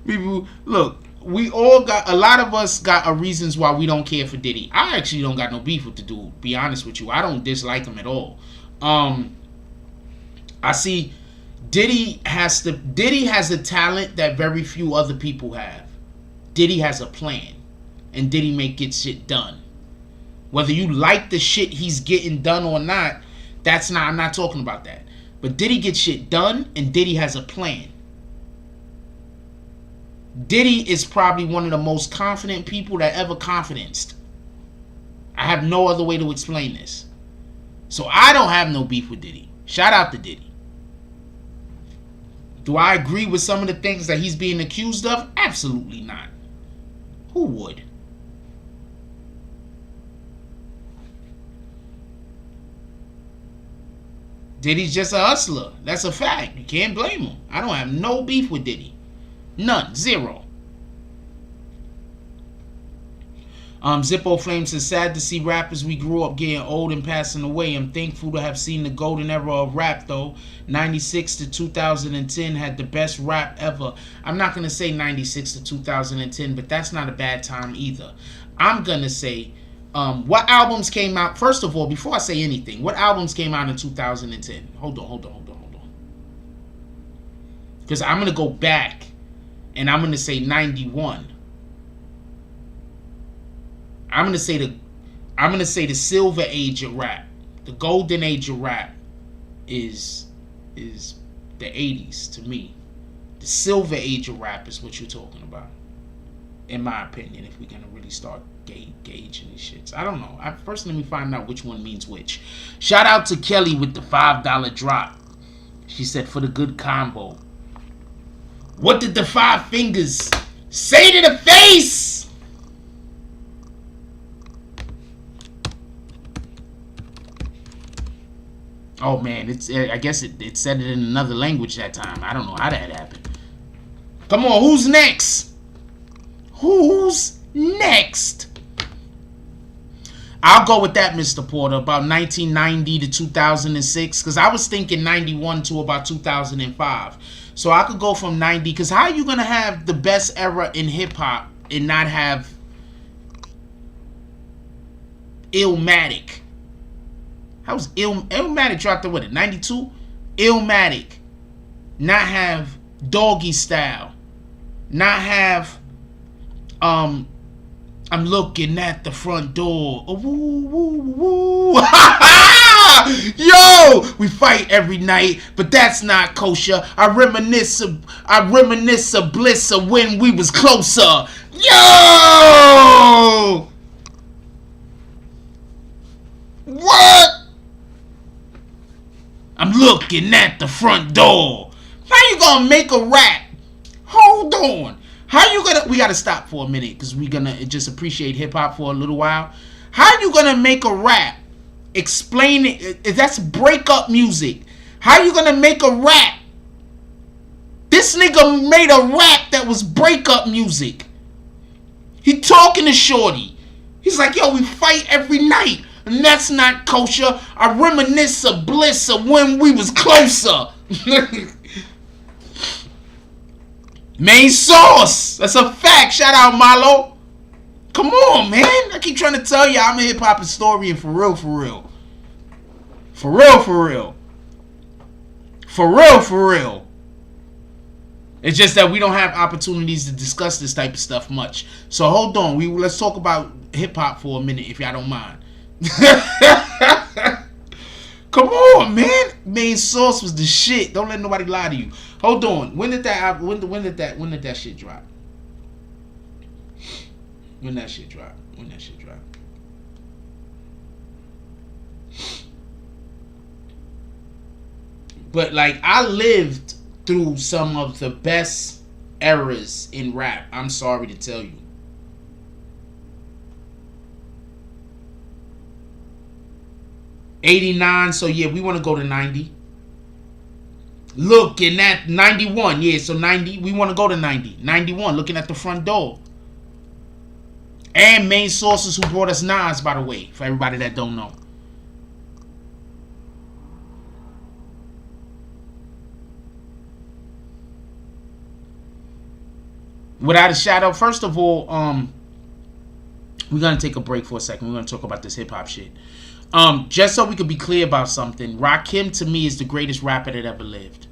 F: People, look, we all got, a lot of us got reasons why we don't care for Diddy. I actually don't got no beef with the dude, be honest with you. I don't dislike him at all. I see Diddy has a talent that very few other people have. Diddy has a plan, and Diddy get shit done. Whether you like the shit he's getting done or not, I'm not talking about that. But Diddy gets shit done, and Diddy has a plan. Diddy is probably one of the most confident people that ever confidenced. I have no other way to explain this. So I don't have no beef with Diddy. Shout out to Diddy. Do I agree with some of the things that he's being accused of? Absolutely not. Who would? Diddy's just a hustler. That's a fact. You can't blame him. I don't have no beef with Diddy. None. Zero. Zippo Flames says, sad to see rappers we grew up getting old and passing away. I'm thankful to have seen the golden era of rap, though. 96 to 2010 had the best rap ever. I'm not going to say 96 to 2010, but that's not a bad time either. I'm going to say, what albums came out? First of all, before I say anything, what albums came out in 2010? Hold on. Because I'm going to go back, and I'm going to say 91. I'm gonna say the silver age of rap. The golden age of rap is the 80s to me. The silver age of rap is what you're talking about, in my opinion. If we're gonna really start gauging these shits, I don't know. First, let me find out which one means which. Shout out to Kelly with the $5 drop. She said, for the good combo. What did the 5 fingers say to the face? Oh man, I guess it said it in another language that time. I don't know how that happened. Come on, who's next? Who's next? I'll go with that, Mr. Porter, about 1990 to 2006, because I was thinking 91 to about 2005. So I could go from 90, because how are you going to have the best era in hip-hop and not have Illmatic? How was Illmatic dropped the, what, at 92? Illmatic. Not have Doggy Style. Not have, I'm looking at the front door. Oh, woo, woo, woo. Yo, we fight every night, but that's not kosher. I reminisce of bliss of when we was closer. Yo! What? I'm looking at the front door. How you gonna make a rap? Hold on. How you gonna... We gotta stop for a minute because we gonna just appreciate hip-hop for a little while. How you gonna make a rap? Explain it. That's breakup music. How you gonna make a rap? This nigga made a rap that was breakup music. He talking to Shorty. He's like, yo, we fight every night. And that's not kosher. I reminisce of bliss of when we was closer. Main source. That's a fact. Shout out Milo. Come on, man. I keep trying to tell you I'm a hip hop historian for real, for real. For real, for real. For real, for real. It's just that we don't have opportunities to discuss this type of stuff much. So hold on. Let's talk about hip hop for a minute, if y'all don't mind. Come on, man. Main source was the shit. Don't let nobody lie to you. Hold on. When did that shit drop? When that shit drop? When that shit drop? But like, I lived through some of the best eras in rap. I'm sorry to tell you. '89, so yeah, we want to go to 90. Look, in that 91, yeah, so 90, we want to go to 90. 91, looking at the front door. And main sources who brought us Nas, by the way, for everybody that don't know. Without a shadow, first of all, we're gonna take a break for a second. We're gonna talk about this hip hop shit. Just so we could be clear about something, Rakim to me is the greatest rapper that ever lived.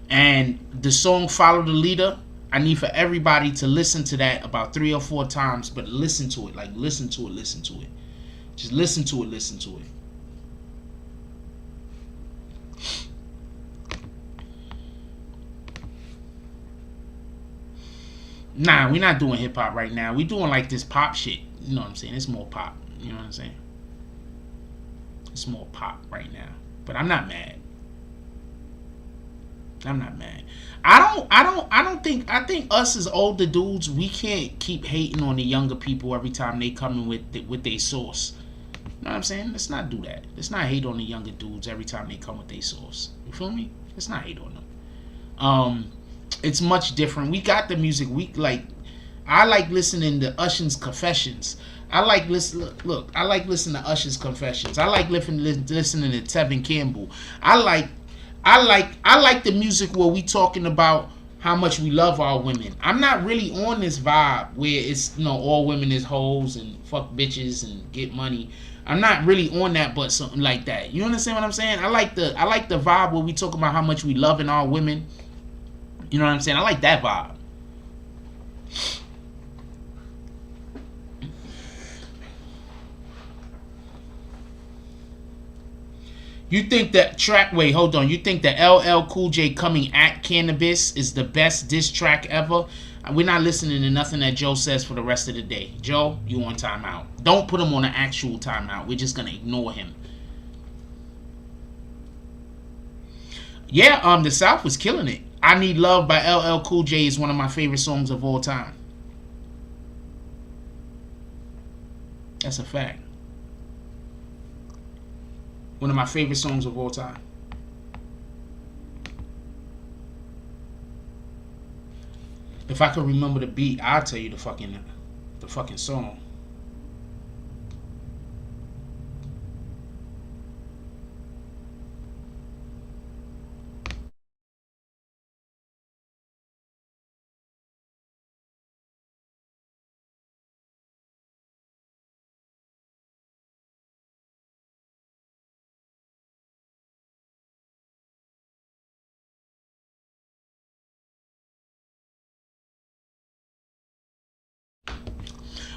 F: And the song "Follow the Leader," I need for everybody to listen to that about 3 or 4 times, but listen to it, like listen to it. Just listen to it. Nah, we're not doing hip hop right now. We're doing like this pop shit. You know what I'm saying? It's more pop. You know what I'm saying? It's more pop right now. But I'm not mad. I think us as older dudes, we can't keep hating on the younger people every time they come in with their source. You know what I'm saying? Let's not do that. Let's not hate on the younger dudes every time they come with their source. You feel me? Let's not hate on them. It's much different. We got the music. I like listening to Usher's Confessions. I like listening to Usher's Confessions. I like listening to Tevin Campbell. I like the music where we talking about how much we love our women. I'm not really on this vibe where it's, all women is hoes and fuck bitches and get money. I'm not really on that, but something like that. You understand what I'm saying? I like the vibe where we talk about how much we loving our women. You know what I'm saying? I like that vibe. You think that you think that LL Cool J coming at Cannabis is the best diss track ever? We're not listening to nothing that Joe says for the rest of the day. Joe, you on timeout. Don't put him on an actual timeout. We're just gonna ignore him. Yeah, the South was killing it. I Need Love by LL Cool J is one of my favorite songs of all time. That's a fact. One of my favorite songs of all time. If I could remember the beat, I'll tell you the fucking song.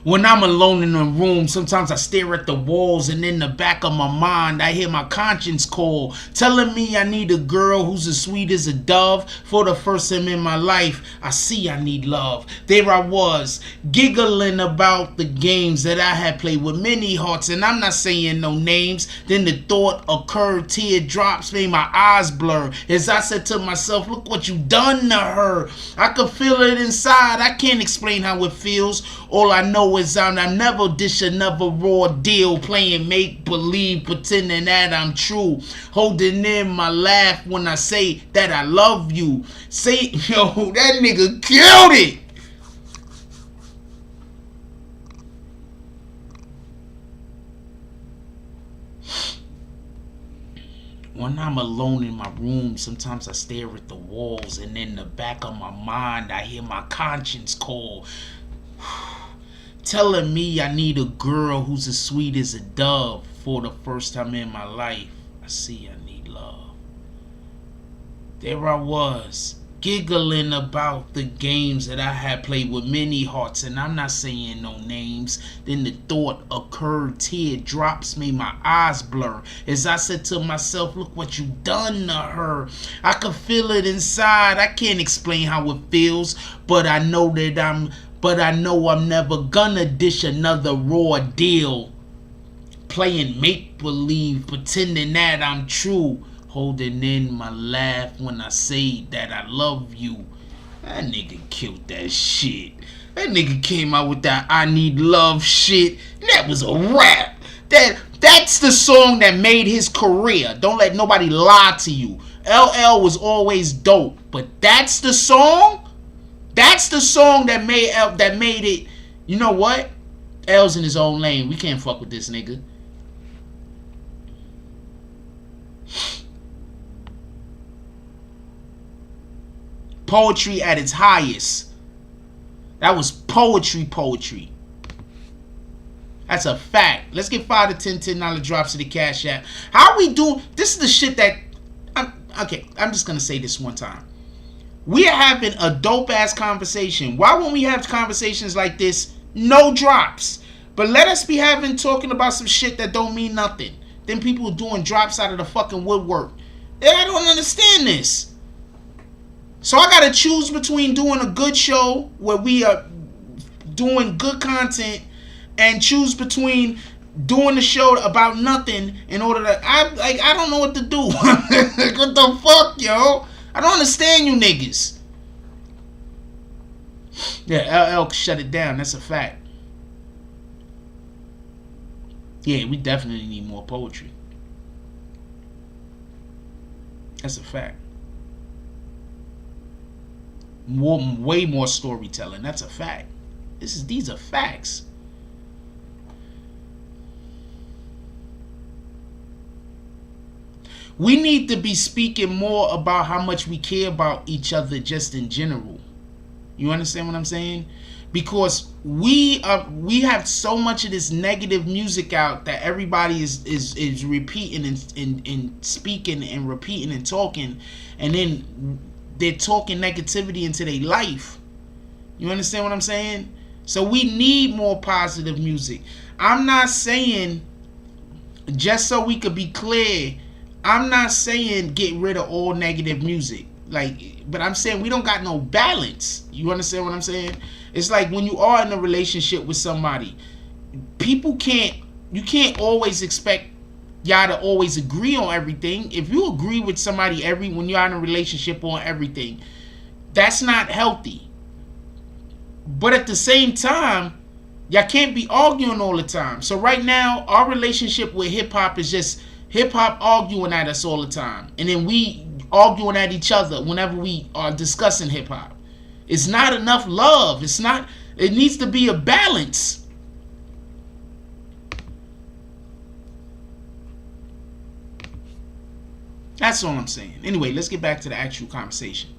F: When I'm alone in a room, sometimes I stare at the walls, and in the back of my mind, I hear my conscience call, telling me I need a girl who's as sweet as a dove. For the first time in my life, I see I need love. There I was, giggling about the games that I had played with many hearts, and I'm not saying no names. Then the thought occurred, teardrops made my eyes blur, as I said to myself, look what you done to her. I could feel it inside, I can't explain how it feels. All I know is I never dish another raw deal, playing make-believe, pretending that I'm true, holding in my laugh when I say that I love you. Say, yo, that nigga killed it. When I'm alone in my room, sometimes I stare at the walls, and in the back of my mind, I hear my conscience call, telling me I need a girl who's as sweet as a dove. For the first time in my life, I see I need love. There I was, giggling about the games that I had played with many hearts, and I'm not saying no names. Then the thought occurred, teardrops made my eyes blur as I said to myself, look what you done to her. I could feel it inside. I can't explain how it feels, but I know I'm never gonna dish another raw deal. Playing make-believe, pretending that I'm true, holding in my laugh when I say that I love you. That nigga killed that shit. That nigga came out with that I need love shit. That was a rap. That's the song that made his career. Don't let nobody lie to you. LL was always dope, but that's the song. That's the song that made it. You know what? L's in his own lane. We can't fuck with this nigga. Poetry at its highest. That was poetry. That's a fact. Let's get 5 to 10 $10 drops to the Cash App. How we do? This is the shit that I'm just gonna say this one time. We are having a dope ass conversation. Why won't we have conversations like this? No drops. But let us be talking about some shit that don't mean nothing. Then people doing drops out of the fucking woodwork. I don't understand this. So I gotta choose between doing a good show where we are doing good content and choose between doing the show about nothing in order to I don't know what to do. What the fuck, yo? I don't understand you niggas. Yeah, LL shut it down. That's a fact. Yeah, we definitely need more poetry. That's a fact. Way more storytelling. That's a fact. These are facts. We need to be speaking more about how much we care about each other just in general. You understand what I'm saying? Because we have so much of this negative music out that everybody is repeating and speaking and repeating and talking, and then they're talking negativity into their life. You understand what I'm saying? So we need more positive music. I'm not saying, just so we could be clear, I'm not saying get rid of all negative music. But I'm saying we don't got no balance. You understand what I'm saying? It's like when you are in a relationship with somebody, you can't always expect y'all to always agree on everything. If you agree with somebody when you're in a relationship on everything, that's not healthy. But at the same time, y'all can't be arguing all the time. So right now, our relationship with hip-hop is just hip-hop arguing at us all the time. And then we arguing at each other whenever we are discussing hip-hop. It's not enough love. It needs to be a balance. That's all I'm saying. Anyway, let's get back to the actual conversation.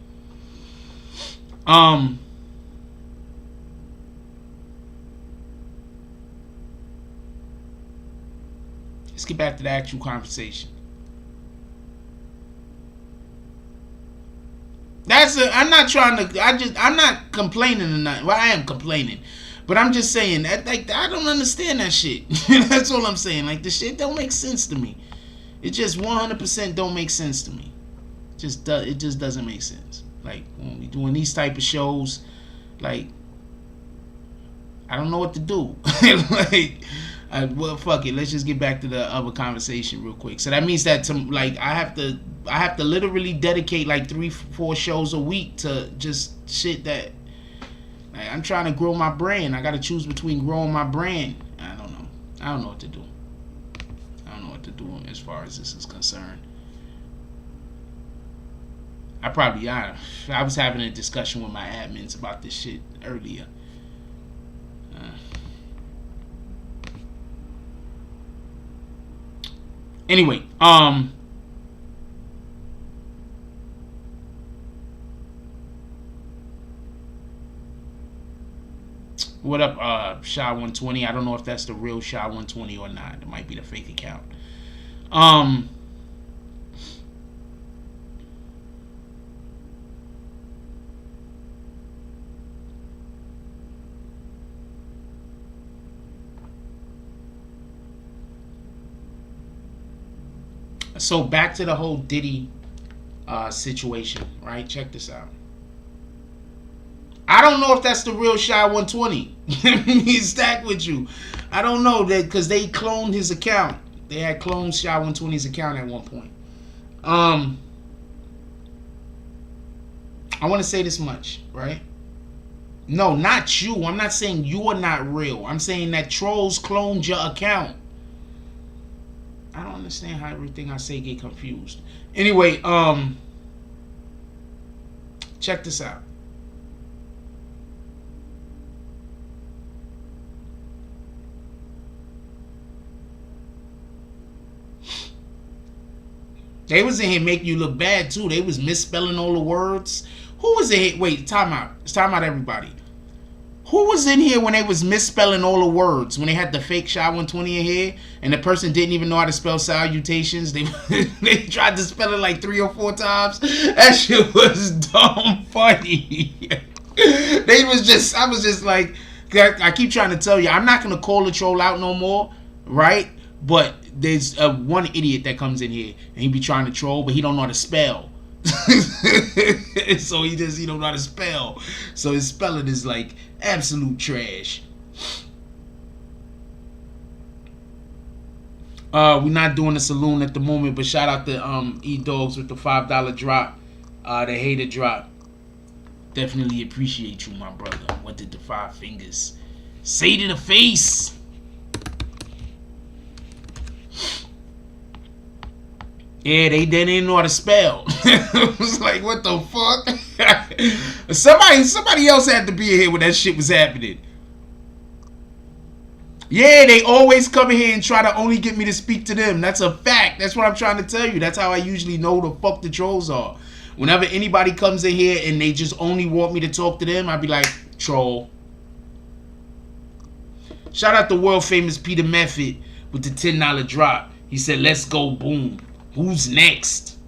F: Let's get back to the actual conversation. I'm not complaining or nothing. Well, I am complaining. But I'm just saying that, I don't understand that shit. That's all I'm saying. The shit don't make sense to me. It just 100% don't make sense to me. It just doesn't make sense. When we doing these type of shows, I don't know what to do. Well, fuck it. Let's just get back to the other conversation real quick. So that means that I have to literally dedicate 3-4 shows a week to just shit that I'm trying to grow my brand. I got to choose between growing my brand. I don't know. I don't know what to do. I don't know what to do as far as this is concerned. I was having a discussion with my admins about this shit earlier. Anyway, What up, Shy 120? I don't know if that's the real Shy 120 or not. It might be the fake account. So back to the whole Diddy situation, right? Check this out. I don't know if that's the real Shy 120. He's stacked with you. I don't know that because they cloned his account. They had cloned Shy 120's account at one point. I want to say this much, right? No, not you. I'm not saying you are not real. I'm saying that trolls cloned your account. I don't understand how everything I say get confused. Anyway, check this out. They was in here making you look bad too. They was misspelling all the words. Who was in here? Wait, time out. Time out, everybody. Who was in here when they was misspelling all the words? When they had the fake Shy 120 in here and the person didn't even know how to spell salutations? They they tried to spell it like 3 or 4 times. That shit was dumb funny. I was just like, I keep trying to tell you, I'm not going to call the troll out no more, right? But there's one idiot that comes in here and he be trying to troll, but he don't know how to spell. So he don't know how to spell. So his spelling is like absolute trash. We're not doing a saloon at the moment, but shout out to E-Dogs with the $5 drop, the hater drop. Definitely appreciate you, my brother. What did the 5 fingers say to the face? Yeah, they didn't know how to spell. It was like, what the fuck? Somebody else had to be here when that shit was happening. Yeah, they always come in here and try to only get me to speak to them. That's a fact. That's what I'm trying to tell you. That's how I usually know the fuck the trolls are. Whenever anybody comes in here and they just only want me to talk to them, I'd be like, troll. Shout out to world famous Peter Method with the $10 drop. He said, let's go, boom. Who's next?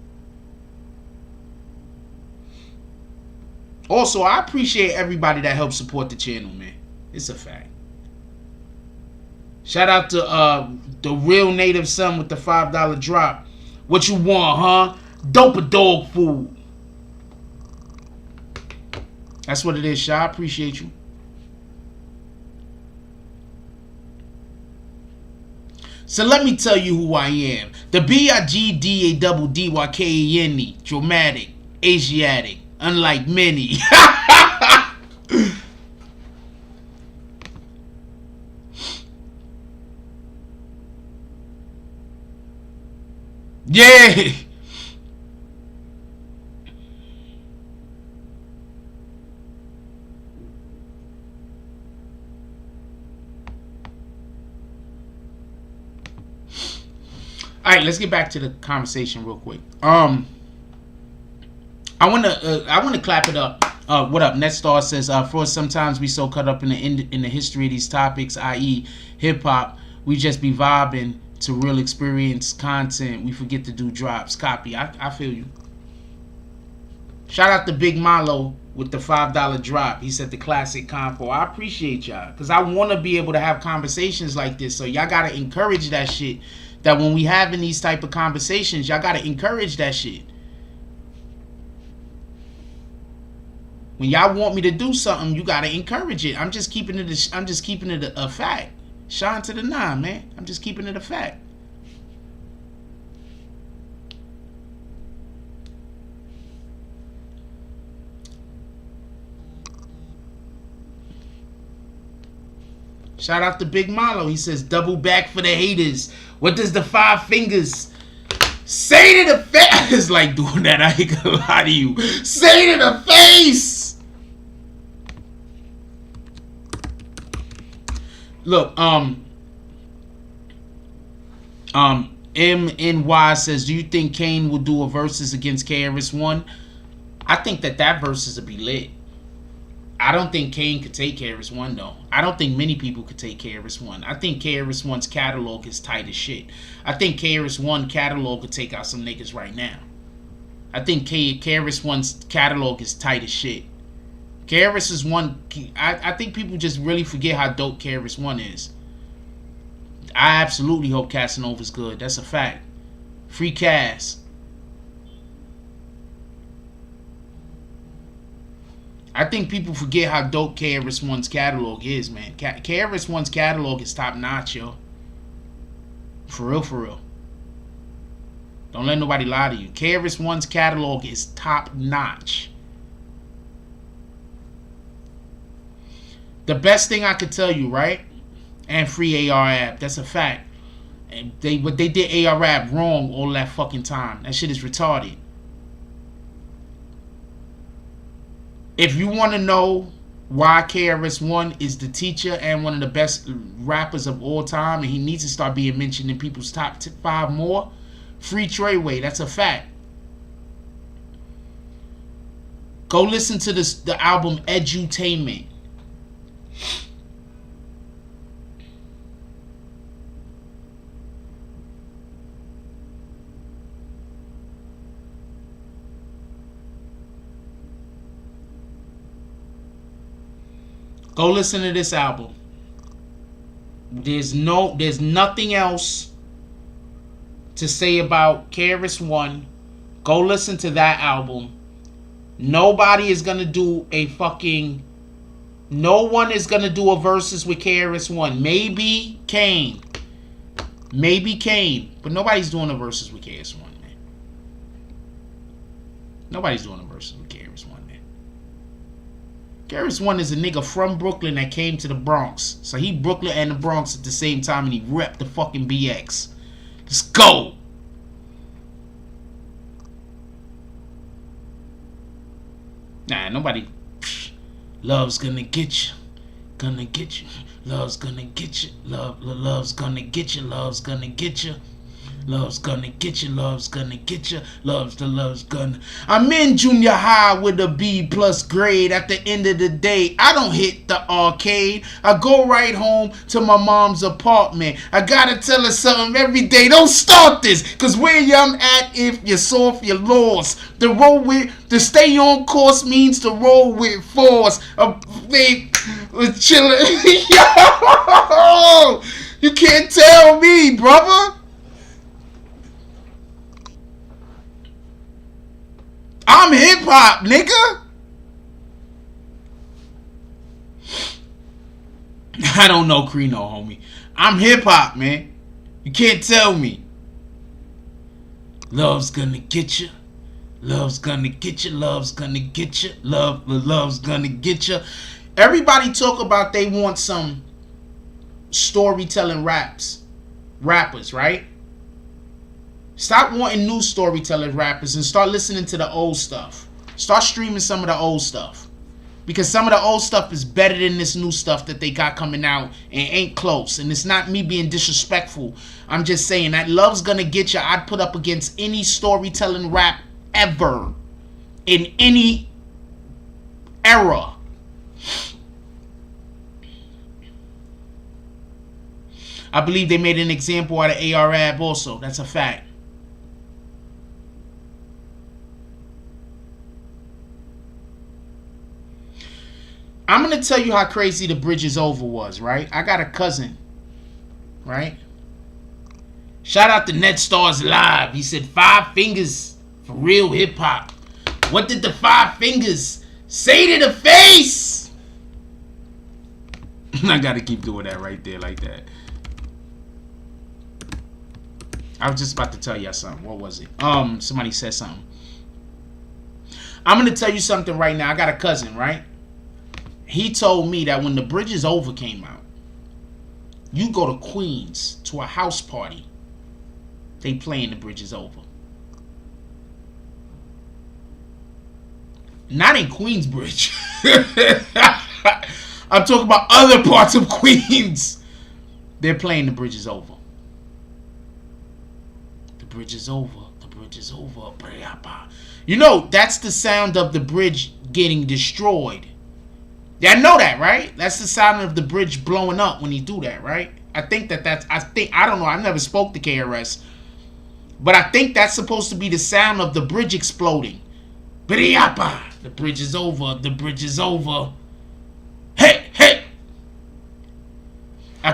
F: Also, I appreciate everybody that helps support the channel, man. It's a fact. Shout out to the real native son with the $5 drop. What you want, huh? Dope a dog food. That's what it is, Sha. I appreciate you. So let me tell you who I am. The BIGDADDYKENE, dramatic, Asiatic, unlike many. Yeah. All right, let's get back to the conversation real quick. I want to clap it up. What up? Netstar says, for us, sometimes we so caught up in the history of these topics, i.e. hip hop, we just be vibing to real experience content. We forget to do drops. Copy. I feel you. Shout out to Big Malo with the $5 drop. He said the classic compo. I appreciate y'all because I want to be able to have conversations like this. So y'all gotta encourage that shit. That when we having these type of conversations, y'all gotta encourage that shit. When y'all want me to do something, you gotta encourage it. I'm just keeping it a fact. Shine to the 9, man. I'm just keeping it a fact. Shout out to Big Malo. He says, double back for the haters. What does the 5 fingers say to the face? It's like doing that. I ain't gonna lie to you. Say to the face. Look, MNY says, do you think Kane will do a versus against KRS-One? I think that versus will be lit. I don't think Kane could take KRS-One though. I don't think many people could take KRS-One. I think KRS-One's catalog is tight as shit. I think KRS-One catalog could take out some niggas right now. I think KRS-One's catalog is tight as shit. KRS-One, I think people just really forget how dope KRS-One is. I absolutely hope Casanova's good. That's a fact. Free Cass. I think people forget how dope KRS-One's catalog is, man. KRS-One's catalog is top notch, yo. For real, for real. Don't let nobody lie to you. KRS-One's catalog is top notch. The best thing I could tell you, right? And free AR-Ab. That's a fact. And but they did AR-Ab wrong all that fucking time. That shit is retarded. If you want to know why KRS-One is the teacher and one of the best rappers of all time, and he needs to start being mentioned in people's top 5 more, Free Treyway. That's a fact. Go listen to the album Edutainment. Go listen to this album. There's nothing else to say about KRS-One. Go listen to that album. Nobody is gonna do a fucking. No one is gonna do a versus with KRS-One. Maybe Kane. Maybe Kane. But nobody's doing a versus with KRS-One, man. Nobody's doing a versus with KRS-One, man. KRS-One is a nigga from Brooklyn that came to the Bronx. So he Brooklyn and the Bronx at the same time, and he repped the fucking BX. Let's go. Nah, nobody. Love's gonna get you. Gonna get you. Love's gonna get you. Love's gonna get you. Love's gonna get you. Love's gonna get you, love's gonna get you, love's gonna. I'm in junior high with a B+ grade. At the end of the day, I don't hit the arcade. I go right home to my mom's apartment. I gotta tell her something every day. Don't start this, cause where I'm at, if you're soft, you're lost. To stay on course means to roll with force. Babe, chillin'. Yo, you can't tell me, brother. I'm hip hop, nigga. I don't know Crino, homie. I'm hip hop, man. You can't tell me. Love's gonna get you. Love's gonna get you. Love's gonna get you. Love's gonna get you. Everybody talk about they want some storytelling rappers, right? Stop wanting new storytelling rappers and start listening to the old stuff. Start streaming some of the old stuff. Because some of the old stuff is better than this new stuff that they got coming out and ain't close. And it's not me being disrespectful. I'm just saying that Love's Gonna Get You, I'd put up against any storytelling rap ever. In any era. I believe they made an example out of AR-Ab also. That's a fact. I'm going to tell you how crazy The Bridge Is Over was, right? I got a cousin, right? Shout out to Net Stars Live. He said 5 fingers for real hip hop. What did the 5 fingers say to the face? I got to keep doing that right there like that. I was just about to tell y'all something. What was it? Somebody said something. I'm going to tell you something right now. I got a cousin, right? He told me that when The Bridge Is Over came out, you go to Queens to a house party, they playing The Bridge Is Over. Not in Queensbridge. I'm talking about other parts of Queens. They're playing The Bridge Is Over. The bridge is over. The bridge is over. You know, that's the sound of the bridge getting destroyed. Y'all know that, right? That's the sound of the bridge blowing up when he do that, right? I don't know. I never spoke to KRS. But I think that's supposed to be the sound of the bridge exploding. Bidiyapa. The bridge is over. The bridge is over. Hey, hey. I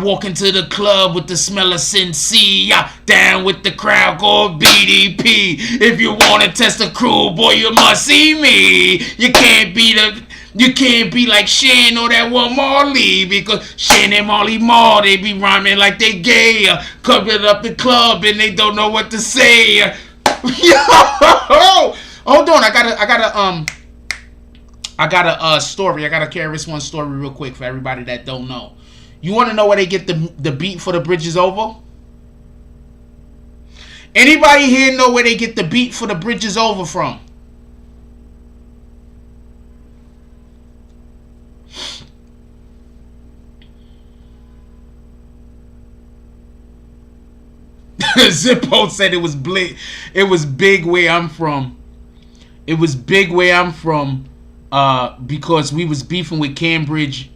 F: walk into the club with the smell of Sincere. Down with the crowd, go BDP. If you wanna test the crew, boy, you must see me. You can't be like Shin or that one Marley, because Shin and Marley Marl, they be rhyming like they gay. Covered up the club and they don't know what to say. Yo, hold on, I got a story. I got a KRS-One story real quick for everybody that don't know. You want to know where they get the beat for the bridge is over? Anybody here know where they get the beat for the bridge is over from? Zippo said it was big where I'm from. It was big where I'm from because we was beefing with Cambridge,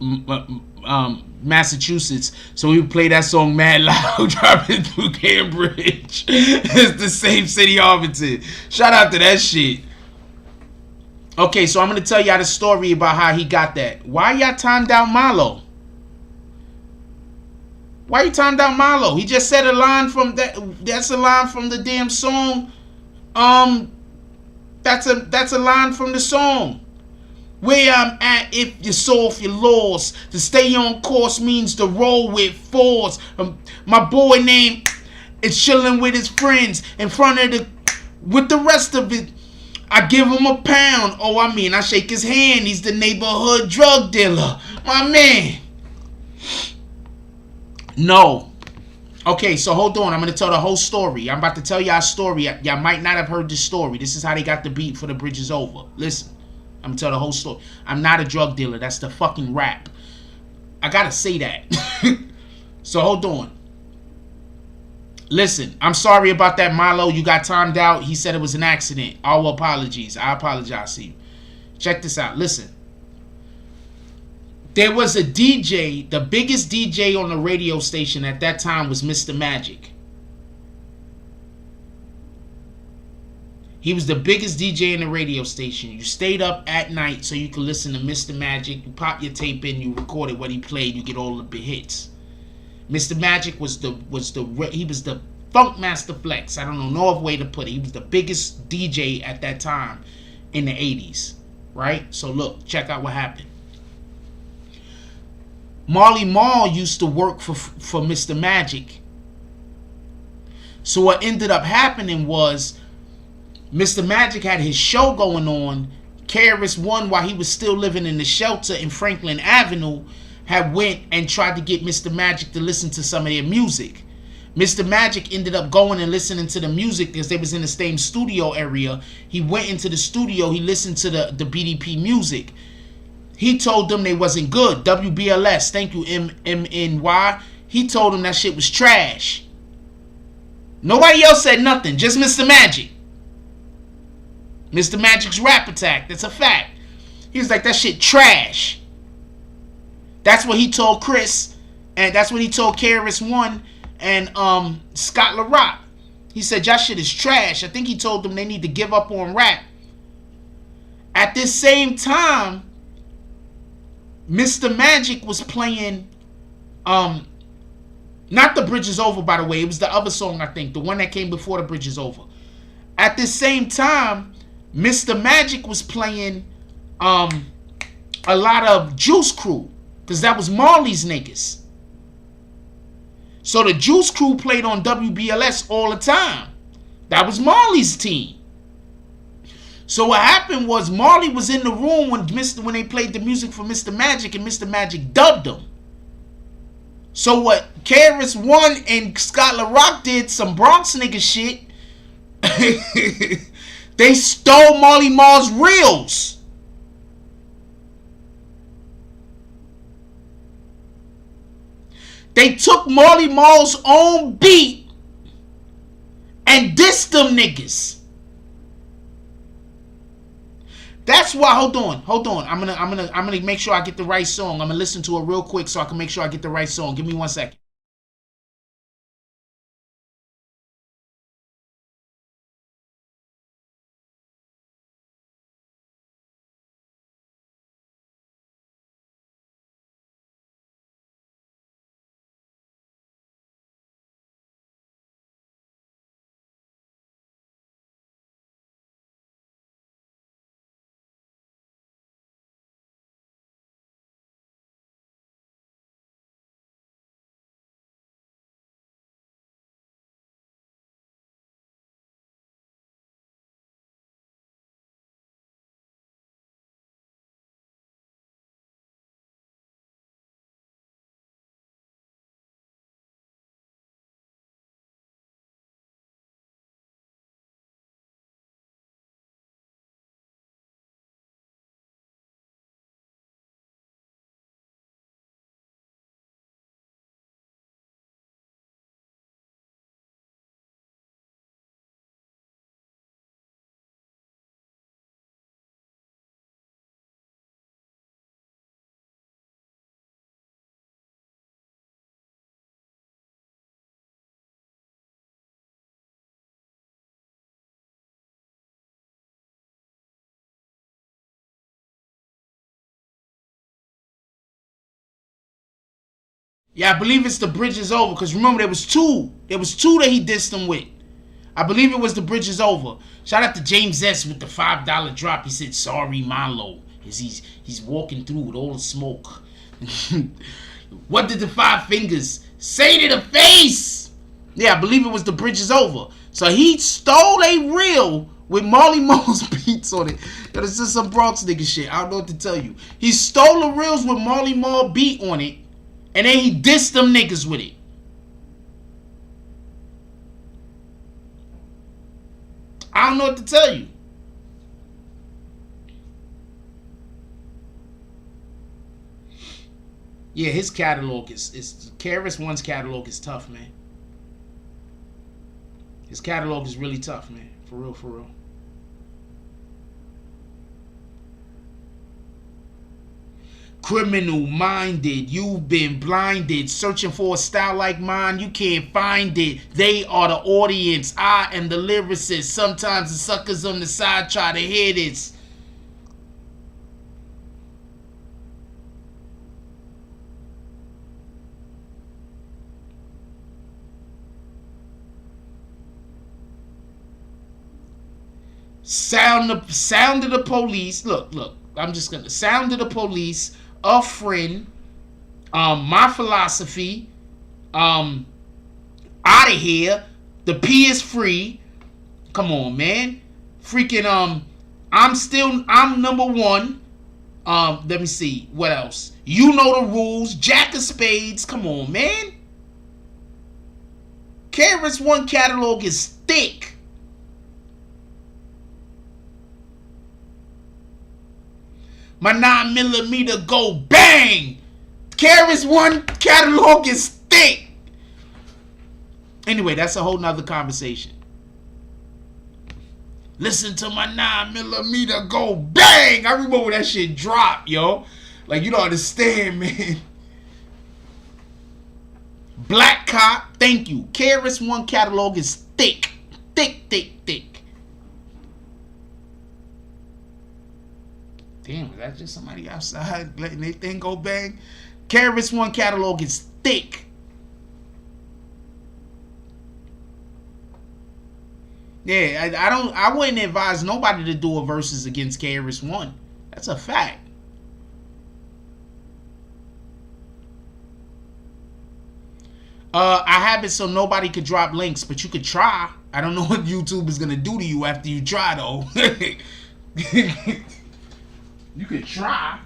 F: Massachusetts. So we would play that song mad loud driving through Cambridge. It's the same city, Arlington. Shout out to that shit. Okay, so I'm going to tell y'all the story about how he got that. Why y'all timed out Marlo? Why you timed out Marlo? He just said a line from that. That's a line from the damn song. That's a line from the song. Where I'm at, if you're soft, you're lost. To stay on course means to roll with force. My boy named is chilling with his friends in front of with the rest of it. I give him a pound. Oh, I mean, I shake his hand. He's the neighborhood drug dealer. My man. No. Okay, so hold on. I'm going to tell the whole story. I'm about to tell y'all a story. Y'all might not have heard this story. This is how they got the beat for the bridge is over. Listen. I'm going to tell the whole story. I'm not a drug dealer. That's the fucking rap. I got to say that. So hold on. Listen. I'm sorry about that, Milo. You got timed out. He said it was an accident. All apologies. I apologize to you. Check this out. Listen. There was a DJ, the biggest DJ on the radio station at that time was Mr. Magic. He was the biggest DJ in the radio station. You stayed up at night so you could listen to Mr. Magic. You pop your tape in, you recorded what he played, you get all the big hits. Mr. Magic was the Funk Master Flex. I don't know no other way to put it. He was the biggest DJ at that time in the 80s, right? So look, check out what happened. Marley Marl used to work for Mr. Magic. So what ended up happening was Mr. Magic had his show going on. KRS-One, while he was still living in the shelter in Franklin Avenue, had went and tried to get Mr. Magic to listen to some of their music. Mr. Magic ended up going and listening to the music because they was in the same studio area. He went into the studio. He listened to the BDP music. He told them they wasn't good. WBLS, thank you, MNY. He told them that shit was trash. Nobody else said nothing, just Mr. Magic. Mr. Magic's rap attack, that's a fact. He was like, that shit trash. That's what he told Chris, and that's what he told KRS-One and Scott LaRock. He said, y'all shit is trash. I think he told them they need to give up on rap. At this same time, Mr. Magic was playing, not The Bridge Is Over, by the way. It was the other song, I think. The one that came before The Bridge Is Over. At the same time, Mr. Magic was playing a lot of Juice Crew. Because that was Marley's niggas. So the Juice Crew played on WBLS all the time. That was Marley's team. So what happened was Marley was in the room when they played the music for Mr. Magic, and Mr. Magic dubbed him. So what KRS-One and Scott LaRock did, some Bronx nigga shit. They stole Marley Marl's reels. They took Marley Marl's own beat and dissed them niggas. That's why. Hold on. I'm gonna make sure I get the right song. I'm gonna listen to it real quick so I can make sure I get the right song. Give me 1 second. Yeah, I believe it's The Bridge Is Over. Because remember, there was two. There was two that he dissed him with. I believe it was The Bridge Is Over. Shout out to James S. with the $5 drop. He said, sorry, Milo. As he's walking through with all the smoke. What did the 5 fingers say to the face? Yeah, I believe it was The Bridge Is Over. So he stole a reel with Marley Marl's beats on it. Yo, this is some Bronx nigga shit. I don't know what to tell you. He stole the reels with Marley Marl beat on it. And then he dissed them niggas with it. I don't know what to tell you. Yeah, his catalog is KRS-One's catalog is tough, man. His catalog is really tough, man. For real, for real. Criminal minded, you've been blinded, searching for a style like mine, you can't find it. They are the audience, I am the lyricist. Sometimes the suckers on the side try to hear this. Sound of the police. Look, I'm just gonna sound of the police. A friend, my philosophy, out of here. The P is free. Come on, man. Freaking I'm number one. Let me see what else. You know the rules. Jack of Spades. Come on, man. KRS-One catalog is thick. My 9mm go bang. KRS-One catalog is thick. Anyway, that's a whole nother conversation. Listen to my 9mm go bang. I remember when that shit dropped, yo. Like, you don't understand, man. Black Cop, thank you. KRS-One catalog is thick. Thick. Damn, was that just somebody outside letting their thing go bang? KRS-One catalog is thick. Yeah, I wouldn't advise nobody to do a versus against KRS-One. That's a fact. I have it so nobody could drop links, but you could try. I don't know what YouTube is gonna do to you after you try, though. You could try.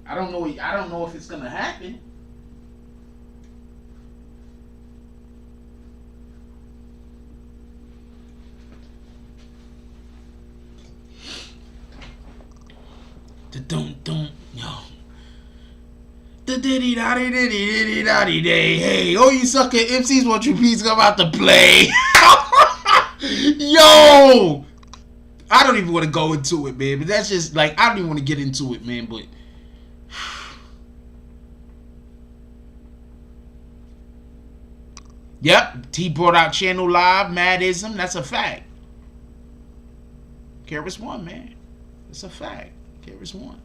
F: I don't know if it's gonna happen. The don't yo. The diddy diddy day. Hey, all you sucker MCs want you please come out to play. Yo, I don't even want to go into it, man. But that's just like, I don't even want to get into it, man. But yep, he brought out Channel Live, Madism. That's a fact. KRS-One, man. That's a fact. KRS-One.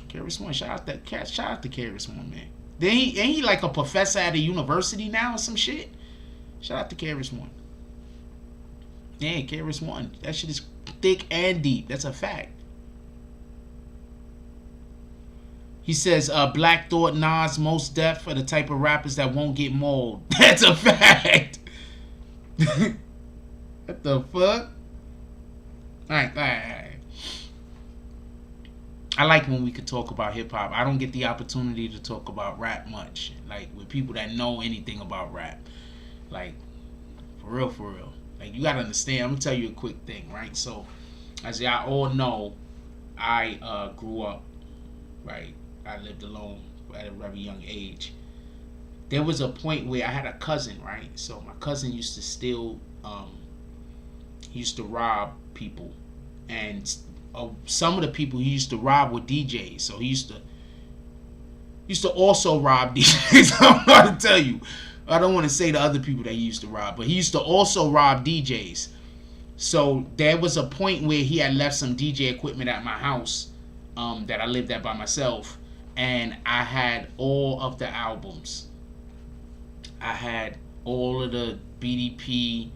F: KRS-One. Shout out to KRS-One, man. Then ain't he like a professor at a university now or some shit? Shout out to KRS-One. Yeah, KRS-One. That shit is thick and deep. That's a fact. He says, Black Thought, Nas, Mos Def are the type of rappers that won't get mauled. That's a fact. What the fuck? Alright. I like when we could talk about hip-hop. I don't get the opportunity to talk about rap much. Like, with people that know anything about rap. Like, for real. Like, you gotta understand. I'm gonna tell you a quick thing, right? So, as y'all all know, I grew up, right? I lived alone at a very young age. There was a point where I had a cousin, right? So my cousin used to steal, he used to rob people. And some of the people he used to rob were DJs. So he used to also rob DJs. I don't know how to tell you. I don't want to say the other people that he used to rob, but he used to also rob DJs. So there was a point where he had left some DJ equipment at my house that I lived at by myself, and I had all of the albums. I had all of the BDP,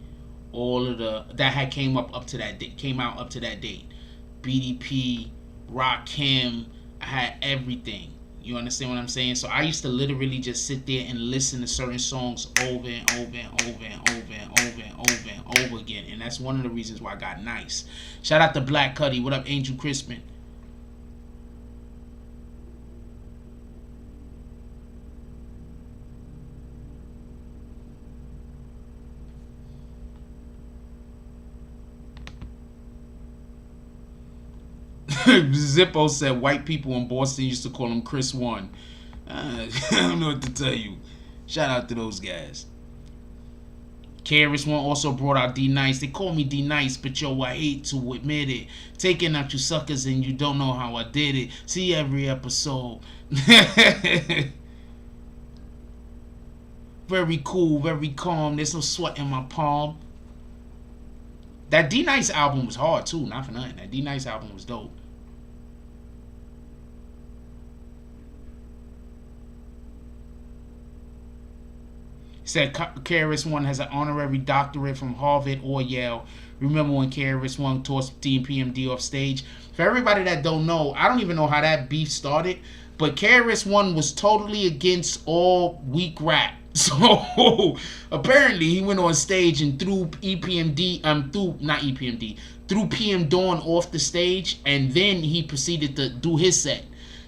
F: all of the that had came out up to that date. BDP, Rakim, I had everything. You understand what I'm saying? So I used to literally just sit there and listen to certain songs over and over and over and over and over and over and over again. And that's one of the reasons why I got nice. Shout out to Black Cuddy. What up, Angel Crispin? Zippo said white people in Boston used to call him Chris One. I don't know what to tell you. Shout out to those guys. KRS-One also brought out D Nice. They call me D Nice, but yo, I hate to admit it. Taking out you suckers and you don't know how I did it. See every episode. Very cool, very calm. There's no sweat in my palm. That D Nice album was hard too, not for nothing. That D Nice album was dope. Said KRS-One has an honorary doctorate from Harvard or Yale. Remember when KRS-One tossed DPMD off stage? For everybody that don't know, I don't even know how that beef started, but KRS-One was totally against all weak rap. So apparently he went on stage and threw threw PM Dawn off the stage, and then he proceeded to do his set,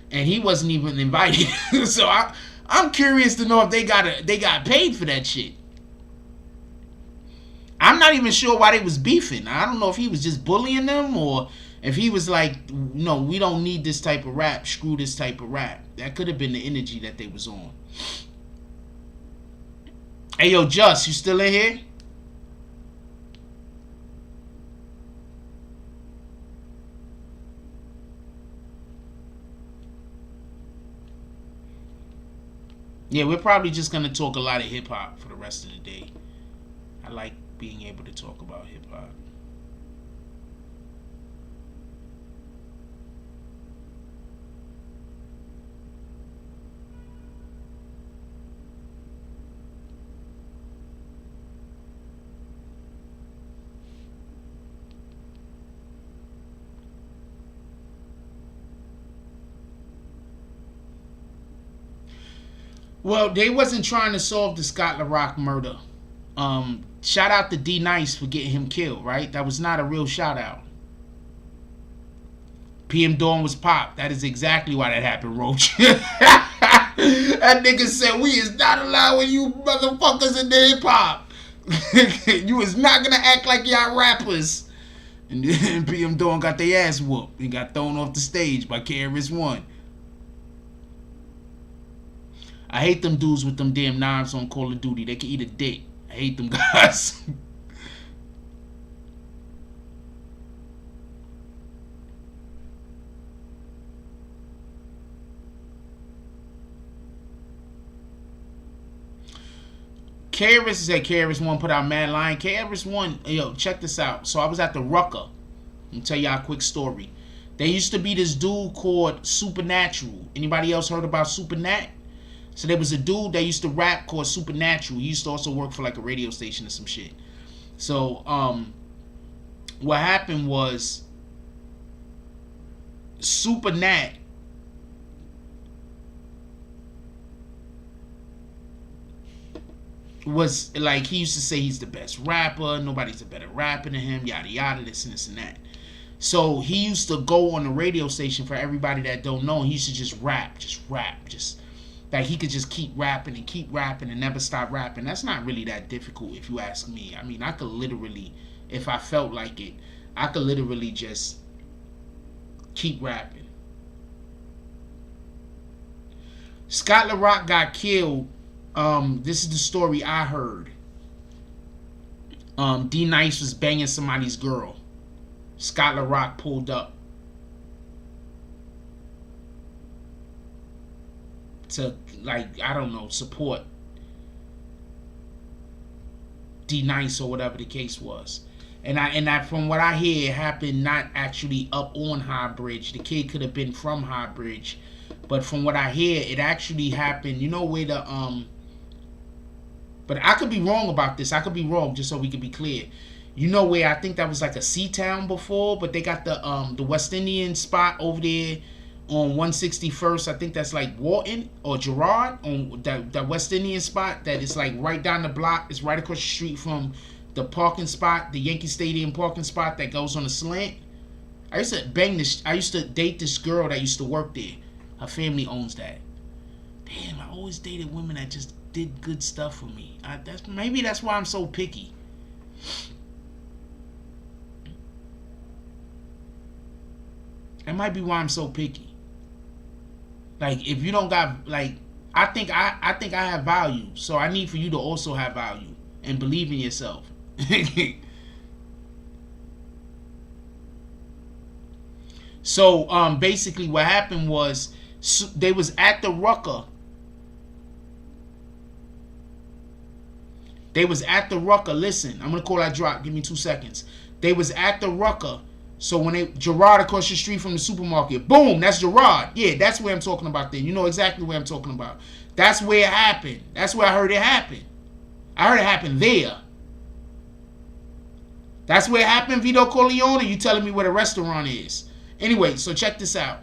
F: and he wasn't even invited. So I'm curious to know if they got paid for that shit. I'm not even sure why they was beefing. I don't know if he was just bullying them or if he was like, no, we don't need this type of rap. Screw this type of rap. That could have been the energy that they was on. Hey, yo, Just, you still in here? Yeah, we're probably just going to talk a lot of hip-hop for the rest of the day. I like being able to talk about hip-hop. Well, they wasn't trying to solve the Scott LaRock murder. Shout out to D Nice for getting him killed, right? That was not a real shout out. PM Dawn was popped. That is exactly why that happened, Roach. That nigga said, we is not allowing you motherfuckers in the hip hop. You is not gonna act like y'all rappers. And then PM Dawn got their ass whooped and got thrown off the stage by KRS-One. I hate them dudes with them damn knives on Call of Duty. They can eat a dick. I hate them guys. KRS-One put out Mad Lion. KRS-One, yo, check this out. So I was at the Rucker. Let me tell y'all a quick story. There used to be this dude called Supernatural. Anybody else heard about Supernat? So there was a dude that used to rap called Supernatural. He used to also work for like a radio station or some shit. So what happened was Supernat was like, he used to say he's the best rapper, nobody's a better rapper than him, yada yada, this and this and that. So he used to go on the radio station, for everybody that don't know, he used to just rap, just like he could just keep rapping and never stop rapping. That's not really that difficult if you ask me. I mean, I could literally, if I felt like it, I could literally just keep rapping. Scott LaRock got killed. This is the story I heard. D Nice was banging somebody's girl. Scott LaRock pulled up to, like, I don't know, support D Nice or whatever the case was. And I from what I hear, it happened not actually up on High Bridge. The kid could have been from High Bridge, but from what I hear, it actually happened. You know where the but I could be wrong about this. I could be wrong, just so we could be clear. You know where I think that was like a C-town before, but they got the West Indian spot over there on 161st. I think that's like Walton or Girard, on that West Indian spot that is like right down the block. It's right across the street from the parking spot, the Yankee Stadium parking spot that goes on a slant. I used to bang this. I used to date this girl that used to work there. Her family owns that. Damn, I always dated women that just did good stuff for me. Maybe that's why I'm so picky. That might be why I'm so picky. Like, if you don't got, like, I think I have value, so I need for you to also have value and believe in yourself. So basically what happened was, they was at the Rucker. Listen, I'm gonna call that drop. Give me 2 seconds. They was at the Rucker. So when Gerard across the street from the supermarket, boom, that's Gerard. Yeah, that's where I'm talking about then. You know exactly where I'm talking about. That's where it happened. That's where I heard it happen. I heard it happen there. That's where it happened, Vito Corleone, you telling me where the restaurant is. Anyway, so check this out.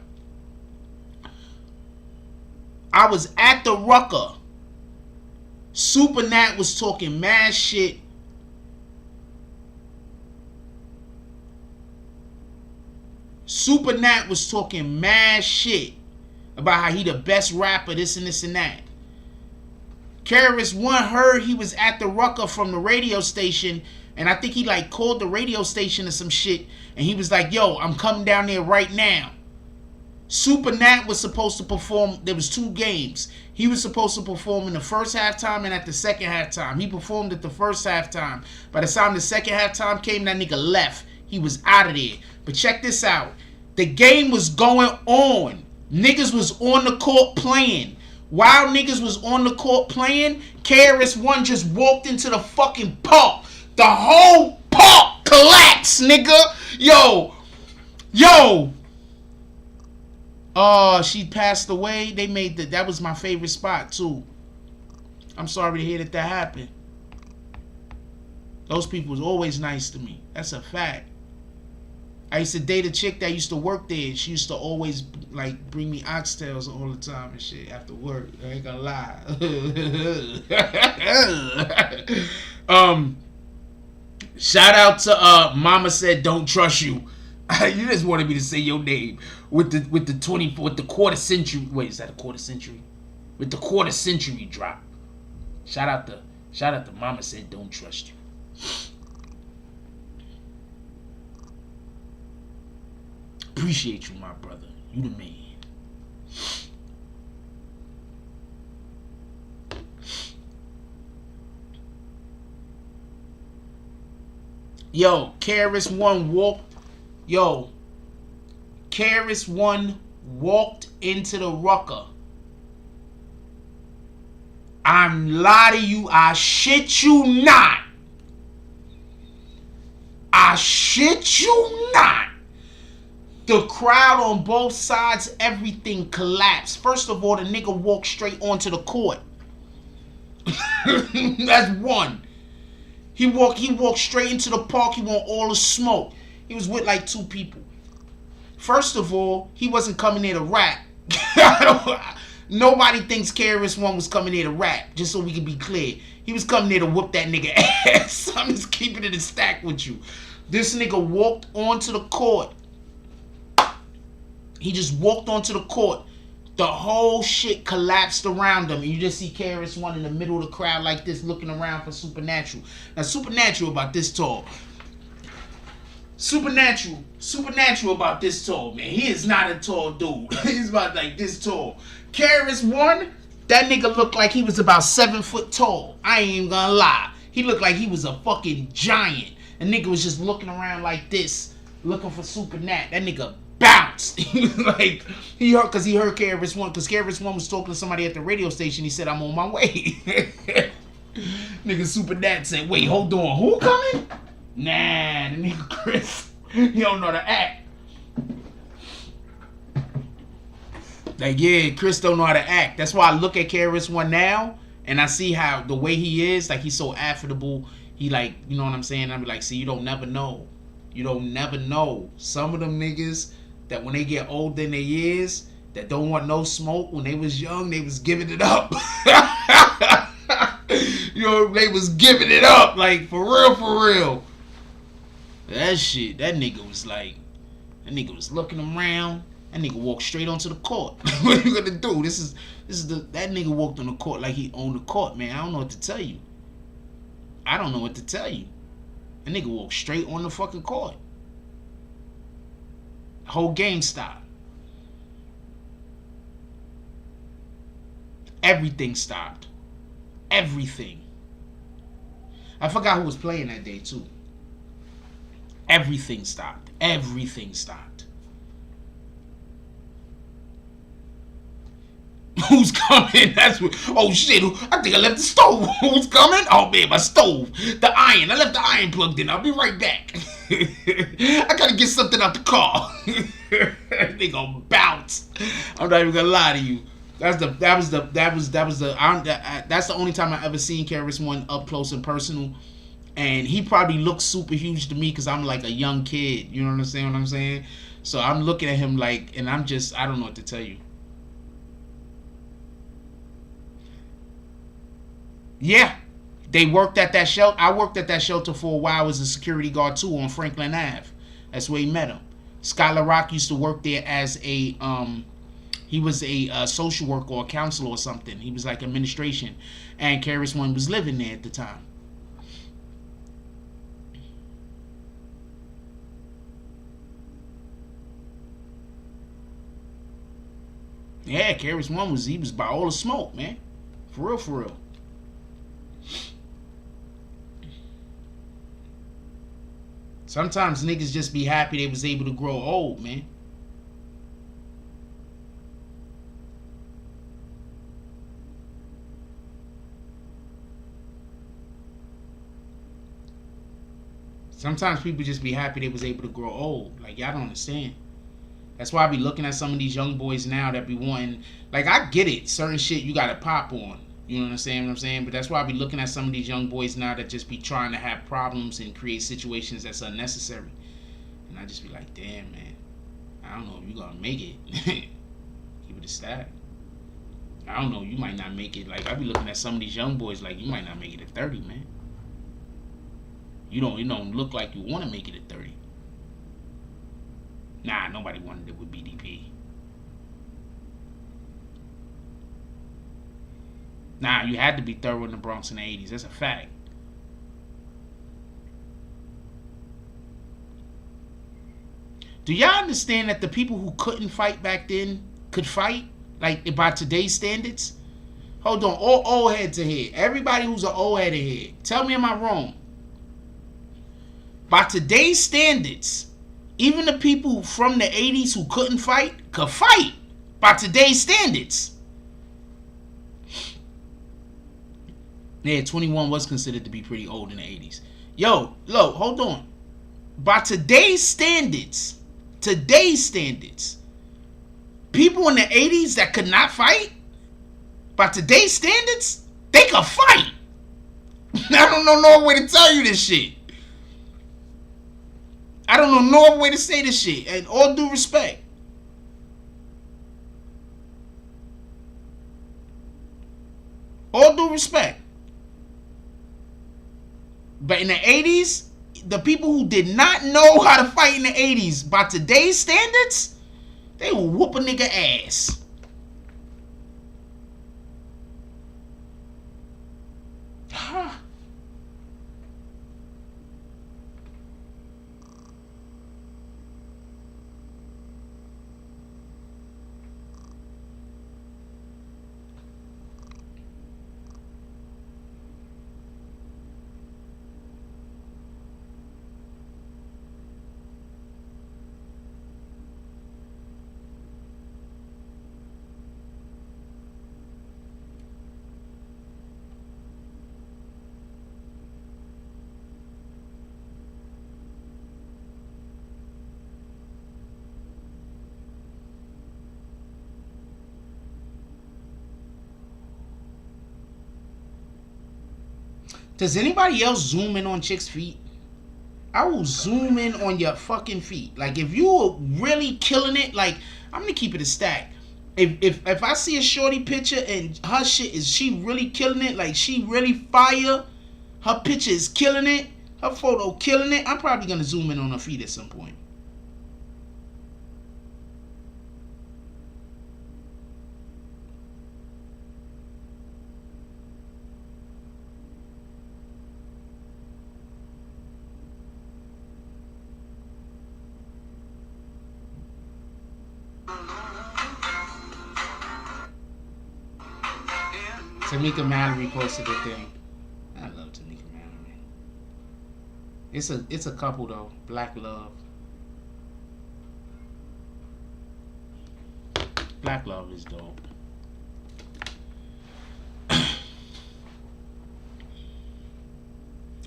F: I was at the Rucker. Supernat was talking mad shit. Supernat was talking mad shit about how he the best rapper, this and this and that. KRS-One heard he was at the Rucker from the radio station, and I think he like called the radio station or some shit, and he was like, yo, I'm coming down there right now. Supernat was supposed to perform. There was 2 games. He was supposed to perform in the first halftime and at the second halftime. He performed at the first halftime. By the time the second halftime came, that nigga left. He was out of there. But check this out. The game was going on. Niggas was on the court playing. While niggas was on the court playing, KRS-One just walked into the fucking park. The whole park collapsed, nigga. Yo. Oh, she passed away. They made that was my favorite spot too. I'm sorry to hear that happened. Those people was always nice to me. That's a fact. I used to date a chick that used to work there. She used to always like bring me oxtails all the time and shit after work. I ain't gonna lie. Shout out to Mama Said Don't Trust You. You just wanted me to say your name with the quarter century. Wait, is that a quarter century? With the quarter century drop. Shout out to Mama Said Don't Trust You. Appreciate you, my brother. You the man. Yo, KRS-One walked into the Rucker. I'm lying to you. I shit you not. I shit you not. The crowd on both sides, everything collapsed. First of all, the nigga walked straight onto the court. That's one. He walked straight into the park. He want all the smoke. He was with like 2 people. First of all, he wasn't coming there to rap. Nobody thinks KRS-One was coming there to rap, just so we can be clear. He was coming there to whoop that nigga ass. I'm just keeping it in stack with you. This nigga walked onto the court. He just walked onto the court. The whole shit collapsed around him. And you just see KRS-One in the middle of the crowd like this, looking around for Supernatural. Now, Supernatural about this tall. Supernatural about this tall, man. He is not a tall dude. He's about like this tall. KRS-One, that nigga looked like he was about 7 foot tall. I ain't even gonna lie. He looked like he was a fucking giant. The nigga was just looking around like this, looking for Supernat. That nigga bounced. He was like, he heard KRS-One, because KRS-One was talking to somebody at the radio station. He said, I'm on my way. Nigga Supernat said, wait, hold on, who coming? Nah, the nigga Chris, he don't know how to act. Like, yeah, Chris don't know how to act. That's why I look at KRS-One now, and I see how the way he is, like, he's so affable. He like, you know what I'm saying? I be like, see, you don't never know. You don't never know. Some of them niggas that when they get older in their years, that don't want no smoke, when they was young, they was giving it up. You know, they was giving it up, like, for real, for real. That shit, that nigga was like, that nigga was looking around. That nigga walked straight onto the court. What are you gonna do? That nigga walked on the court like he owned the court, man. I don't know what to tell you. I don't know what to tell you. That nigga walked straight on the fucking court. The whole game stopped. Everything stopped. Everything. I forgot who was playing that day too. Everything stopped. Everything stopped. Who's coming? That's what. Oh shit! I think I left the stove. Who's coming? Oh man, my stove. The iron. I left the iron plugged in. I'll be right back. I gotta get something out the car. They gonna bounce. I'm not even gonna lie to you. That's the only time I ever seen KRS-One up close and personal. And he probably looks super huge to me because I'm like a young kid. You know what I'm saying? So I'm looking at him like, and I don't know what to tell you. Yeah, they worked at that shelter. I worked at that shelter for a while as a security guard too on Franklin Ave. That's where he met him. Skylar Rock used to work there as a he was a social worker or a counselor or something. He was like administration, and KRS-One was living there at the time. Yeah, KRS-One was by all the smoke, man. For real, for real. Sometimes niggas just be happy they was able to grow old, man. Sometimes people just be happy they was able to grow old. Like, y'all don't understand. That's why I be looking at some of these young boys now that be wanting, like, I get it, certain shit you gotta pop on. You know what I'm saying? But that's why I be looking at some of these young boys now that just be trying to have problems and create situations that's unnecessary. And I just be like, damn, man, I don't know if you gonna make it. Keep it a stack. I don't know, you might not make it. Like, I be looking at some of these young boys like, you might not make it at 30, man. You don't look like you want to make it at 30. Nah, nobody wanted it with BDP. Nah, you had to be thorough in the Bronx in the 80s. That's a fact. Do y'all understand that the people who couldn't fight back then could fight? Like, by today's standards? Hold on, all old heads are here. Everybody who's an old head are here. Tell me, am I wrong? By today's standards, even the people from the 80s who couldn't fight could fight. By today's standards. Yeah, 21 was considered to be pretty old in the 80s. Yo, hold on. By today's standards, people in the 80s that could not fight, by today's standards, they could fight. I don't know no way to tell you this shit. I don't know no other way to say this shit. And all due respect. All due respect. But in the 80s, the people who did not know how to fight in the 80s, by today's standards, they will whoop a nigga ass. Does anybody else zoom in on chicks' feet? I will zoom in on your fucking feet. Like, if you are really killing it, like, I'm gonna keep it a stack. If I see a shorty picture and her shit is she really killing it, like she really fire, her picture is killing it, her photo killing it, I'm probably gonna zoom in on her feet at some point. Tamika Mallory posted a thing. I love Tamika Mallory. It's a couple though. Black Love. Black Love is dope.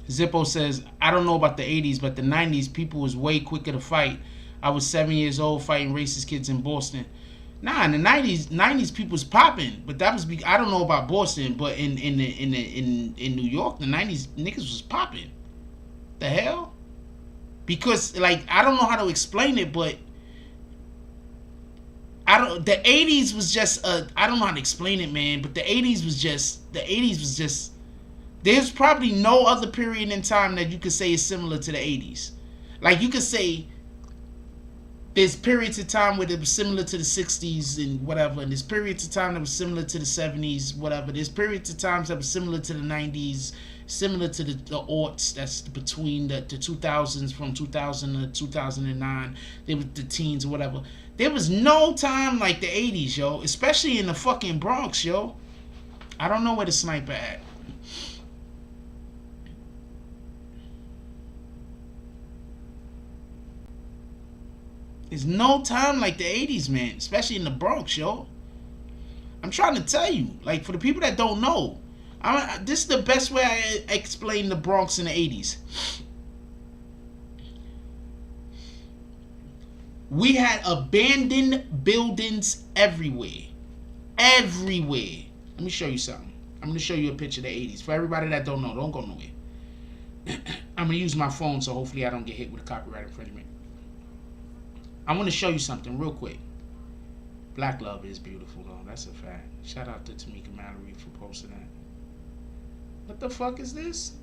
F: Zippo says, I don't know about the 80s, but the 90s people was way quicker to fight. I was 7 years old fighting racist kids in Boston. Nah, in the 90s people was popping, but that was I don't know about Boston, but in New York, the 90s niggas was popping. The hell? Because like I don't know how to explain it, but the 80s was just I don't know how to explain it, man, but the 80s was just there's probably no other period in time that you could say is similar to the 80s. Like you could say there's periods of time where it was similar to the 60s and whatever, and there's periods of time that was similar to the 70s, whatever. There's periods of times that was similar to the 90s, similar to the aughts, that's between the 2000s, from 2000 to 2009. There was the teens or whatever. There was no time like the 80s, yo, especially in the fucking Bronx, yo. I don't know where the sniper at. There's no time like the 80s, man, especially in the Bronx, yo. I'm trying to tell you, like, for the people that don't know, this is the best way I explain the Bronx in the 80s. We had abandoned buildings everywhere. Everywhere. Let me show you something. I'm going to show you a picture of the 80s. For everybody that don't know, don't go nowhere. I'm going to use my phone, so hopefully I don't get hit with a copyright infringement. I want to show you something real quick. Black Love is beautiful, though. That's a fact. Shout out to Tamika Mallory for posting that. What the fuck is this?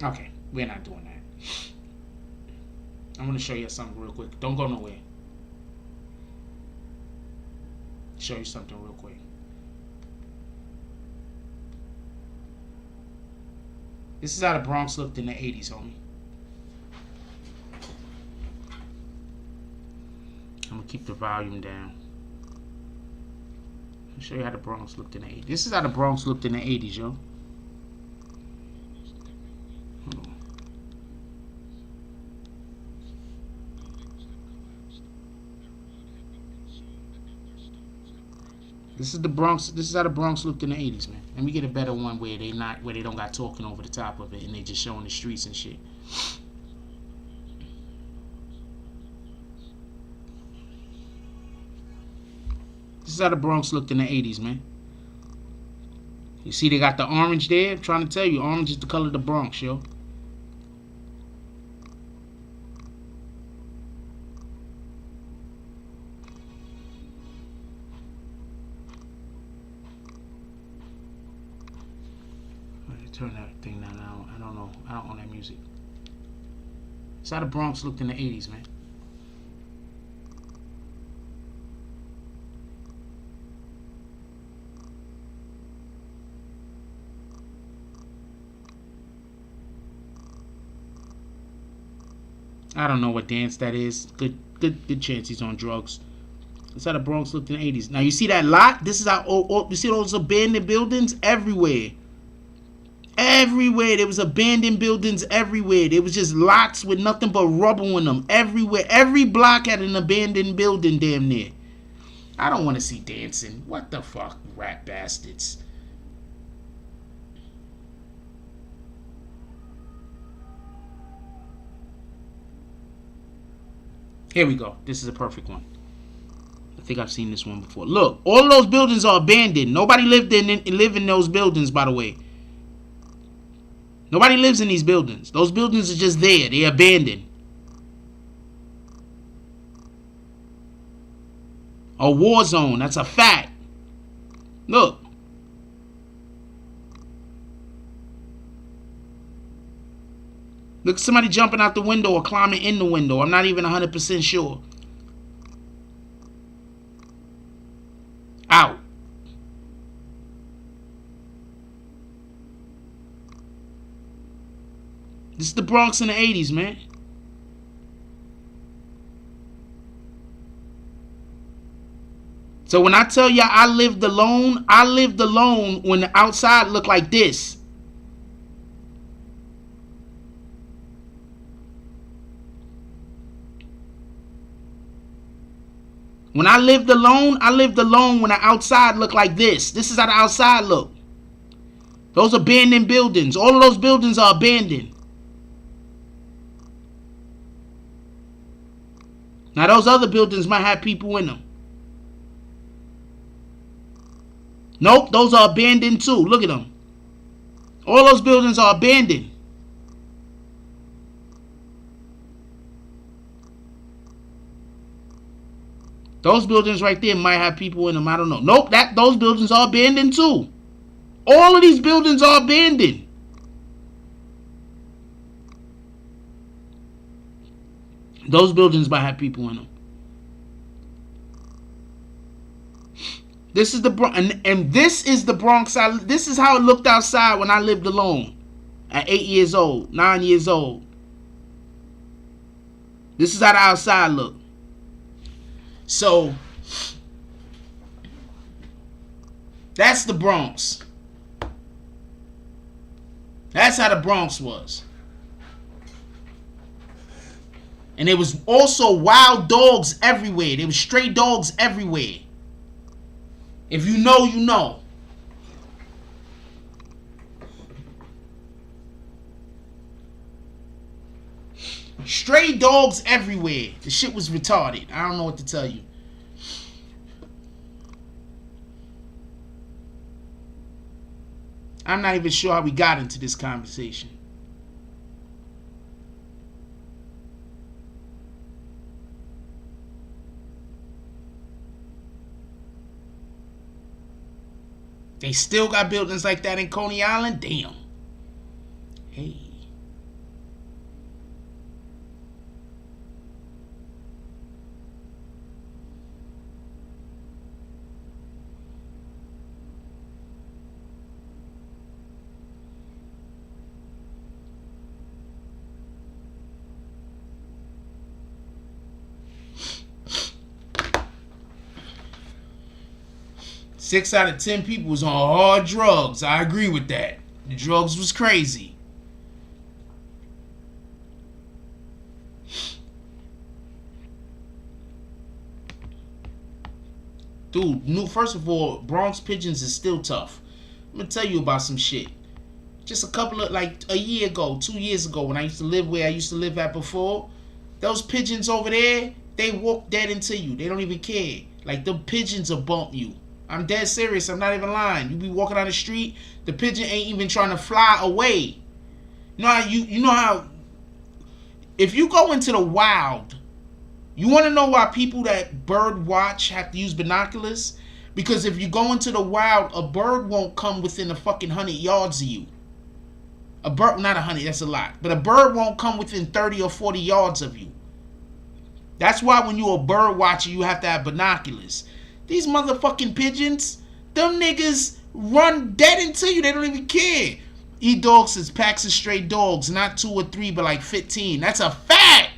F: Okay, we're not doing that. I'm going to show you something real quick. Don't go nowhere. Show you something real quick. This is how the Bronx looked in the 80s, homie. I'm going to keep the volume down. I'll show you how the Bronx looked in the 80s. This is how the Bronx looked in the 80s, yo. Hold on. This is the Bronx. This is how the Bronx looked in the 80s, man. Let me get a better one where they don't got talking over the top of it and they just showing the streets and shit. This is how the Bronx looked in the 80s, man. You see they got the orange there? I'm trying to tell you, orange is the color of the Bronx, yo. Turn that thing down. I don't know. I don't own that music. That's how the Bronx looked in the 80s, man. I don't know what dance that is. Good chance he's on drugs. That's how the Bronx looked in the 80s. Now you see that lot? This is how you see those abandoned buildings everywhere. Everywhere there was abandoned buildings everywhere. There was just lots with nothing but rubble in them everywhere. Every block had an abandoned building damn near. I don't want to see dancing. What the fuck, rat bastards. Here we go. This is a perfect one. I think I've seen this one before. Look, all of those buildings are abandoned. Nobody live in those buildings, by the way. Nobody lives in these buildings. Those buildings are just there. They're abandoned. A war zone. That's a fact. Look. Look, somebody jumping out the window or climbing in the window. I'm not even 100% sure. Out. This is the Bronx in the 80s, man. So when I tell y'all I lived alone when the outside looked like this. When I lived alone when the outside looked like this. This is how the outside look. Those abandoned buildings. All of those buildings are abandoned. Now those other buildings might have people in them. Nope, those are abandoned too. Look at them. All those buildings are abandoned. Those buildings right there might have people in them. I don't know. Nope, those buildings are abandoned too. All of these buildings are abandoned. Those buildings might have people in them. This is the Bronx, and this is the Bronx. This is how it looked outside when I lived alone at 8 years old, 9 years old. This is how the outside looked. So that's the Bronx. That's how the Bronx was. And there was also wild dogs everywhere. There was stray dogs everywhere. If you know, you know. Stray dogs everywhere. The shit was retarded. I don't know what to tell you. I'm not even sure how we got into this conversation. They still got buildings like that in Coney Island? Damn. Hey. Six out of 10 people was on hard drugs. I agree with that. The drugs was crazy. Dude, first of all, Bronx pigeons is still tough. I'm gonna tell you about some shit. Just a couple of, like, a year ago, 2 years ago, when I used to live where I used to live at before, those pigeons over there, they walk dead into you. They don't even care. Like, the pigeons will bump you. I'm dead serious. I'm not even lying. You be walking down the street, the pigeon ain't even trying to fly away. You know how if you go into the wild, you want to know why people that bird watch have to use binoculars? Because if you go into the wild, a bird won't come within a fucking 100 yards of you. A bird, not 100, that's a lot. But a bird won't come within 30 or 40 yards of you. That's why when you're a bird watcher, you have to have binoculars. These motherfucking pigeons, them niggas run dead into you. They don't even care. E-dogs is packs of stray dogs, not 2 or 3, but like 15. That's a fact.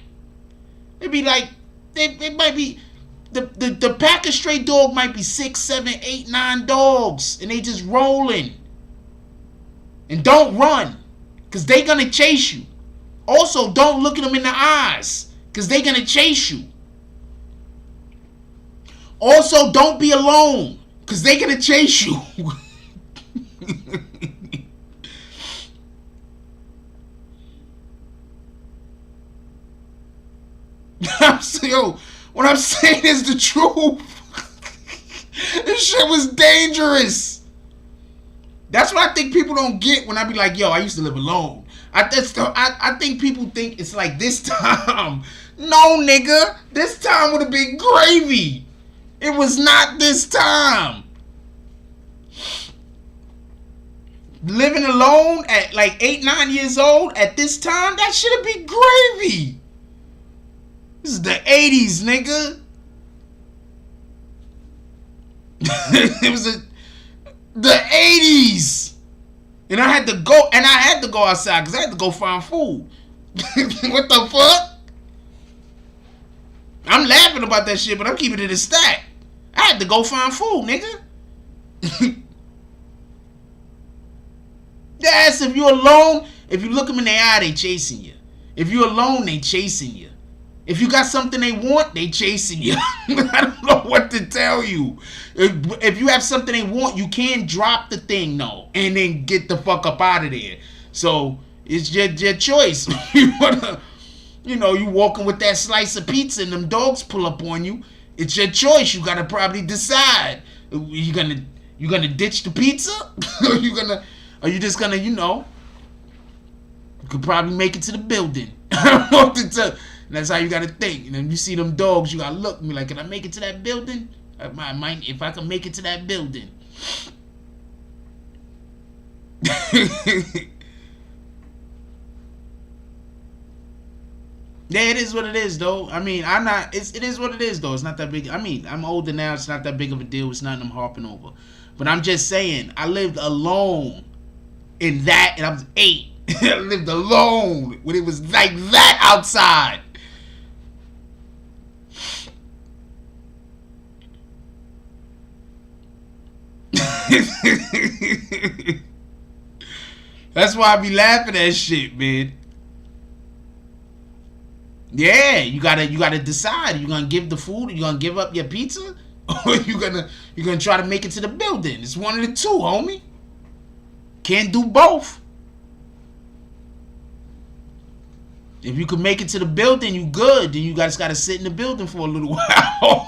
F: They be like, they might be, the pack of stray dog might be 6, 7, 8, 9 dogs, and they just rolling. And don't run, because they gonna chase you. Also, don't look at them in the eyes, because they gonna chase you. Also, don't be alone, because they gonna chase you. Yo, what I'm saying is the truth. This shit was dangerous. That's what I think people don't get when I be like, yo, I used to live alone. I think people think it's like this time. No, nigga. This time would have been gravy. It was not this time. Living alone at like 8, 9 years old at this time, that should have been gravy. This is the 80s, nigga. It was the 80s. And I had to go outside because I had to go find food. What the fuck? I'm laughing about that shit, but I'm keeping it a stack. I had to go find food, nigga. Yes, if you're alone, if you look them in the eye, they chasing you. If you're alone, they chasing you. If you got something they want, they chasing you. I don't know what to tell you. If you have something they want, you can't drop the thing, no, and then get the fuck up out of there. So it's your choice. You wanna, you walking with that slice of pizza and them dogs pull up on you. It's your choice. You gotta probably decide. You gonna ditch the pizza? Are you just gonna, you could probably make it to the building. I don't know what to tell. And that's how you gotta think. And then you see them dogs, you gotta look and be like, can I make it to that building? I might, if I can make it to that building. Yeah, it is what it is, though. I mean, it is what it is, though. It's not that big. I mean, I'm older now. It's not that big of a deal. It's nothing I'm harping over. But I'm just saying, I lived alone in that, and I was 8. I lived alone when it was like that outside. That's why I be laughing at shit, man. Yeah, you gotta decide. You gonna give the food? You gonna give up your pizza? Or you gonna try to make it to the building? It's one of the two, homie. Can't do both. If you can make it to the building, you good. Then you guys gotta sit in the building for a little while.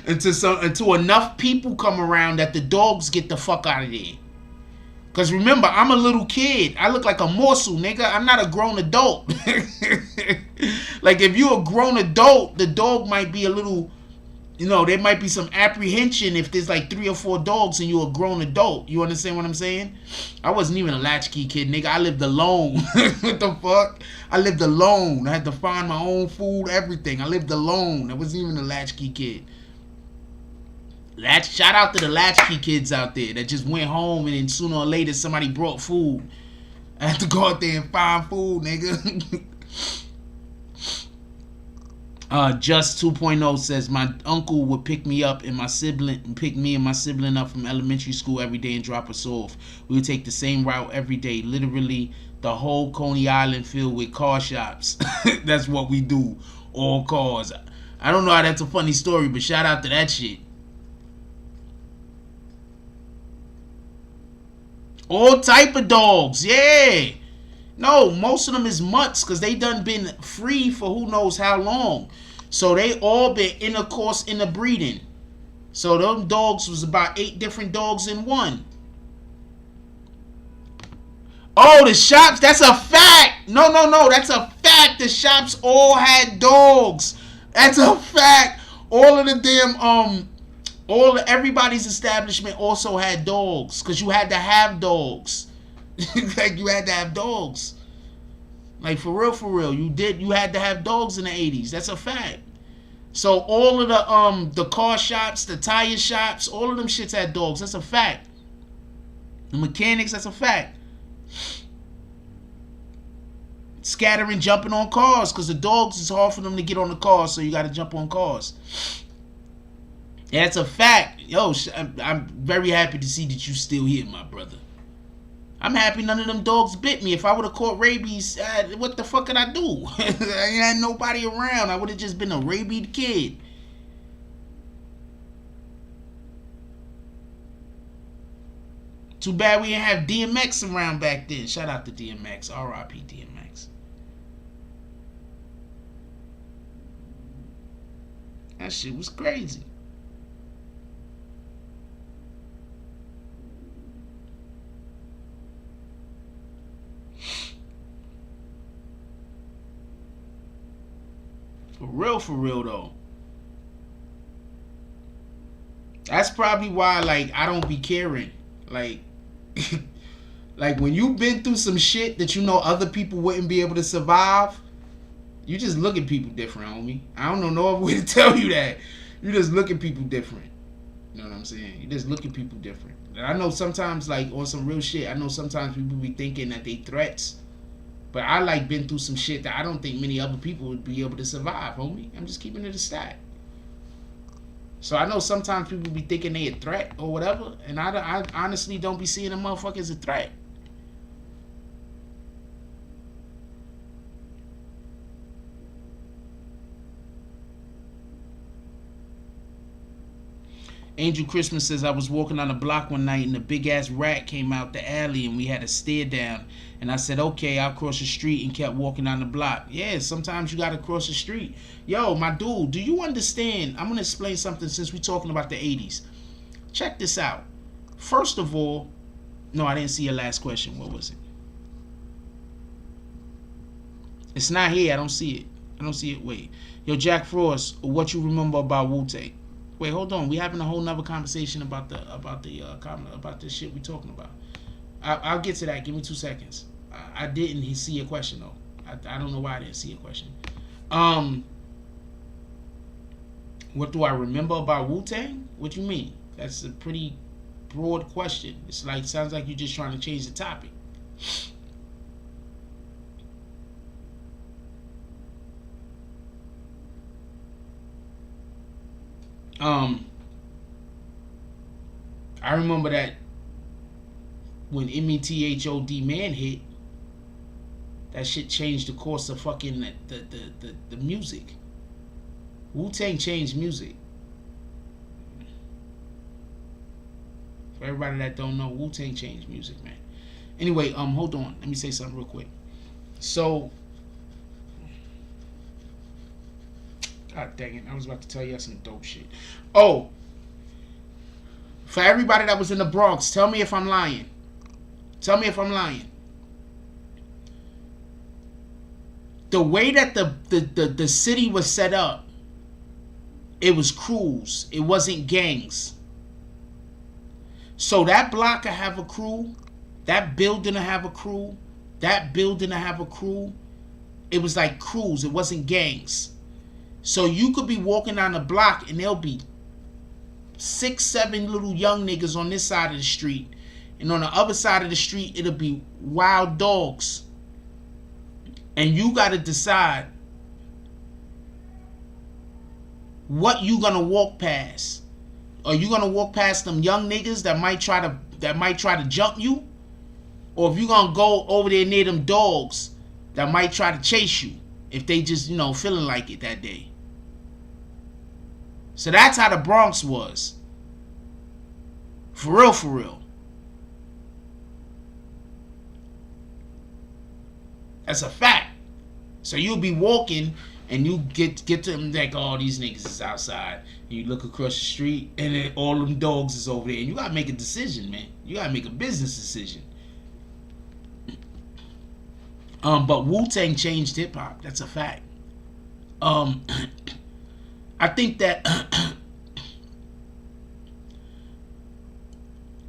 F: until enough people come around that the dogs get the fuck out of there. Cause remember, I'm a little kid. I look like a morsel, nigga. I'm not a grown adult. Like if you're a grown adult, the dog might be a little, there might be some apprehension if there's like 3 or 4 dogs and you're a grown adult. You understand what I'm saying? I wasn't even a latchkey kid, nigga. I lived alone. What the fuck? I lived alone. I had to find my own food, everything. I lived alone. I wasn't even a latchkey kid. Shout out to the latchkey kids out there that just went home and then sooner or later somebody brought food. I had to go out there and find food, nigga. Just 2.0 says my uncle would pick me and my sibling up from elementary school every day and drop us off. We would take the same route every day. Literally the whole Coney Island filled with car shops. That's what we do. All cars. I don't know how that's a funny story, but shout out to that shit. All type of dogs, yeah. No, most of them is mutts because they done been free for who knows how long. So they all been intercourse in the breeding. So them dogs was about 8 different dogs in one. Oh, the shops, that's a fact. No, that's a fact. The shops all had dogs. That's a fact. All of the damn everybody's establishment also had dogs because you had to have dogs. Like you had to have dogs. Like for real, you had to have dogs in the 80s. That's a fact. So all of the car shops, the tire shops, all of them shits had dogs. That's a fact. The mechanics, that's a fact. Scattering, jumping on cars because the dogs is hard for them to get on the cars, so you got to jump on cars. That's a fact. Yo, I'm very happy to see that you still here, my brother. I'm happy none of them dogs bit me. If I would have caught rabies, what the fuck could I do? I ain't had nobody around. I would have just been a rabied kid. Too bad we didn't have DMX around back then. Shout out to DMX. R.I.P. DMX. That shit was crazy. For real though. That's probably why, like, I don't be caring. Like, like when you've been through some shit that you know other people wouldn't be able to survive, you just look at people different, homie. I don't know no other way to tell you that. You just look at people different. You know what I'm saying? You just look at people different. And I know sometimes, like, on some real shit, I know sometimes people be thinking that they threats. But I, like, been through some shit that I don't think many other people would be able to survive, homie. I'm just keeping it a stat. So I know sometimes people be thinking they a threat or whatever, and I honestly don't be seeing a motherfucker as a threat. Angel Christmas says, I was walking on the block one night and a big ass rat came out the alley and we had to stare down. And I said, okay, I'll cross the street, and kept walking down the block. Yeah, sometimes you gotta cross the street. Yo, my dude, do you understand? I'm gonna explain something since we're talking about the 80s. Check this out. First of all, no, I didn't see your last question. What was it? It's not here. I don't see it. I don't see it. Wait. Yo, Jack Frost, what you remember about Wu-Tang? Wait, hold on. We having a whole nother conversation about the shit we talking about. I'll get to that. Give me 2 seconds. I didn't see your question though. I don't know why I didn't see your question. What do I remember about Wu-Tang? What you mean? That's a pretty broad question. It's like, sounds like you're just trying to change the topic. I remember that when METHOD Man hit, that shit changed the course of fucking the music. Wu-Tang changed music. For everybody that don't know, Wu-Tang changed music, man. Anyway, hold on. Let me say something real quick. So, God dang it, I was about to tell you some dope shit. Oh, for everybody that was in the Bronx, tell me if I'm lying. Tell me if I'm lying. The way that the city was set up, it was crews. It wasn't gangs. So that block will have a crew. That building will have a crew. That building will have a crew. It was like crews. It wasn't gangs. So you could be walking down the block and there'll be 6, 7 little young niggas on this side of the street. And on the other side of the street, it'll be wild dogs. And you got to decide what you gonna walk past. Are you gonna walk past them young niggas that might try to jump you? Or if you gonna go over there near them dogs that might try to chase you if they just, feeling like it that day. So that's how the Bronx was. For real, for real. That's a fact. So you'll be walking and you get to them like, oh, these niggas is outside. And you look across the street and then all them dogs is over there. And you gotta make a decision, man. You gotta make a business decision. But Wu-Tang changed hip hop. That's a fact. I think that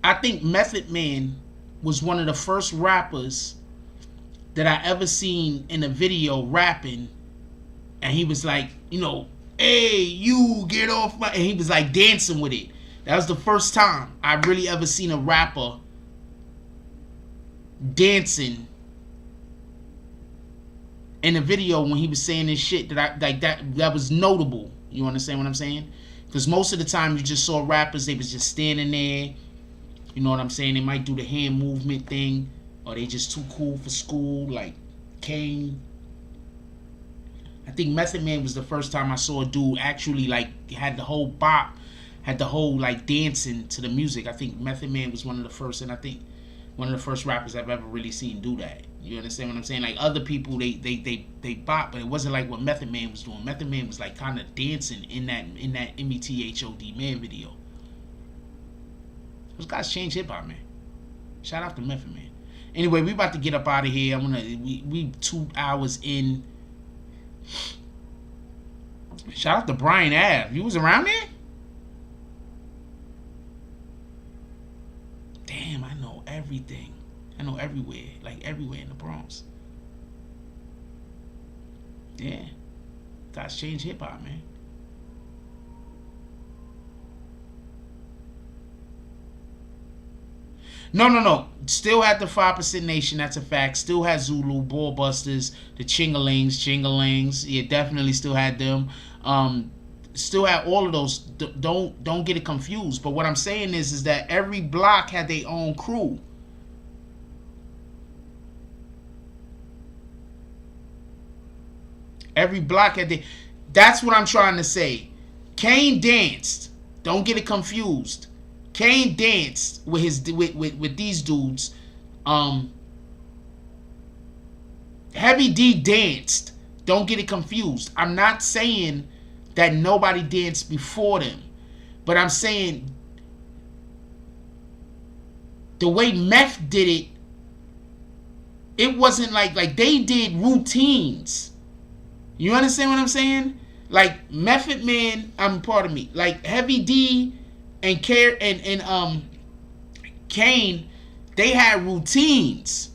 F: I think Method Man was one of the first rappers that I ever seen in a video rapping, and he was like, you know, hey, you get off my, and he was like dancing with it. That was the first time I really ever seen a rapper dancing in a video when he was saying this shit that I like that was notable. You understand what I'm saying? Because most of the time you just saw rappers, they was just standing there. You know what I'm saying? They might do the hand movement thing, or they just too cool for school, like Kane. I think Method Man was the first time I saw a dude actually like had the whole bop, had the whole like dancing to the music. I think Method Man was one of the first, and I think one of the first rappers I've ever really seen do that. You understand what I'm saying? Like other people, they bop, but it wasn't like what Method Man was doing. Method Man was like kind of dancing in that METHOD Man video. Those guys changed hip hop, man. Shout out to Method Man. Anyway, we about to get up out of here. We 2 hours in. Shout out to Brian Ave. You was around there? Damn, I know everything. I know everywhere, like everywhere in the Bronx. Yeah, guys change hip hop, man. No. Still had the 5% Nation, that's a fact. Still had Zulu, Ballbusters, the Chingalings. Yeah, definitely still had them. Still had all of those. Don't get it confused. But what I'm saying is that every block had their own crew. Every block had that's what I'm trying to say. Kane danced. Don't get it confused. Kane danced with with these dudes. Heavy D danced. Don't get it confused. I'm not saying that nobody danced before them, but I'm saying the way Meth did it, it wasn't like they did routines. You understand what I'm saying? Like Method Man, pardon me, like Heavy D and Kane, they had routines.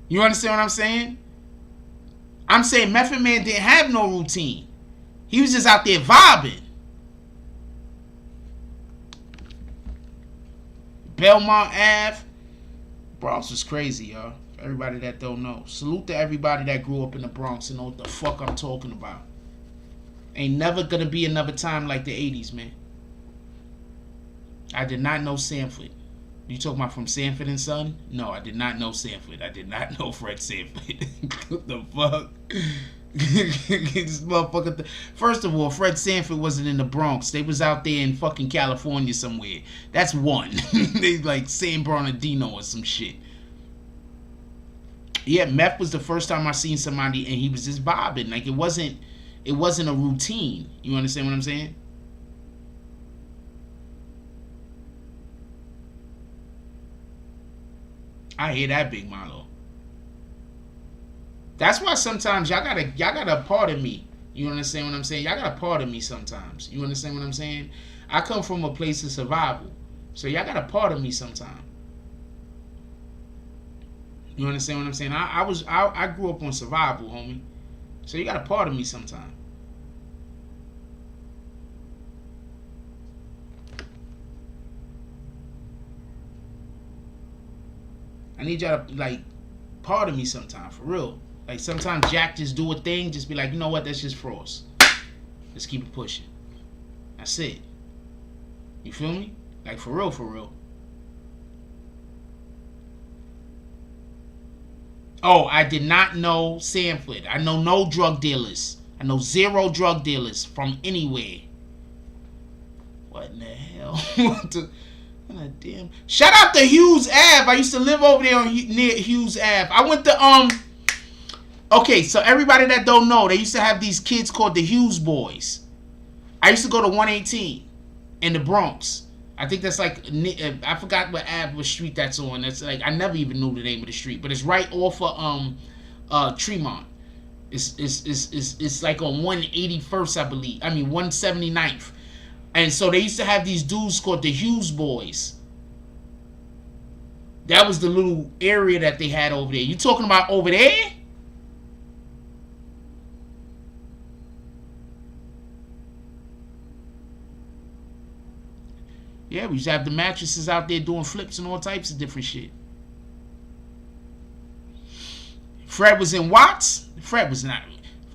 F: You understand what I'm saying? I'm saying Method Man didn't have no routine. He was just out there vibing. Belmont Ave, Bronx was crazy, y'all. Everybody that don't know. Salute to everybody that grew up in the Bronx and know what the fuck I'm talking about. Ain't never gonna be another time like the 80s, man. I did not know Sanford. You talking about from Sanford and Son? No, I did not know Sanford. I did not know Fred Sanford. What the fuck? This motherfucker. First of all, Fred Sanford wasn't in the Bronx. They was out there in fucking California somewhere. That's one. They like San Bernardino or some shit. Yeah, Meth was the first time I seen somebody and he was just bobbing. Like it wasn't a routine. You understand what I'm saying? I hear that, Big Malo. That's why sometimes y'all gotta pardon me. You understand what I'm saying? Y'all gotta pardon me sometimes. You understand what I'm saying? I come from a place of survival. So y'all gotta pardon me sometimes. You understand what I'm saying? I grew up on survival, homie. So you gotta pardon me sometime. I need y'all to like pardon me sometime, for real. Like sometimes Jack just do a thing, just be like, you know what, that's just Frost. Let's keep it pushing. That's it. You feel me? Like for real, for real. Oh, I did not know Sanford. I know no drug dealers. I know 0 drug dealers from anywhere. What in the hell? God damn. Shout out to Hughes Ave. I used to live over there near Hughes Ave. I went to okay, so everybody that don't know, they used to have these kids called the Hughes Boys. I used to go to 118 in the Bronx. I think that's like, I forgot what street that's on. That's like, I never even knew the name of the street, but it's right off of Tremont. It's like on 181st, I believe. I mean 179th. And so they used to have these dudes called the Hughes Boys. That was the little area that they had over there. You talking about over there? Yeah, we used to have the mattresses out there doing flips and all types of different shit. Fred was in Watts. Fred was not.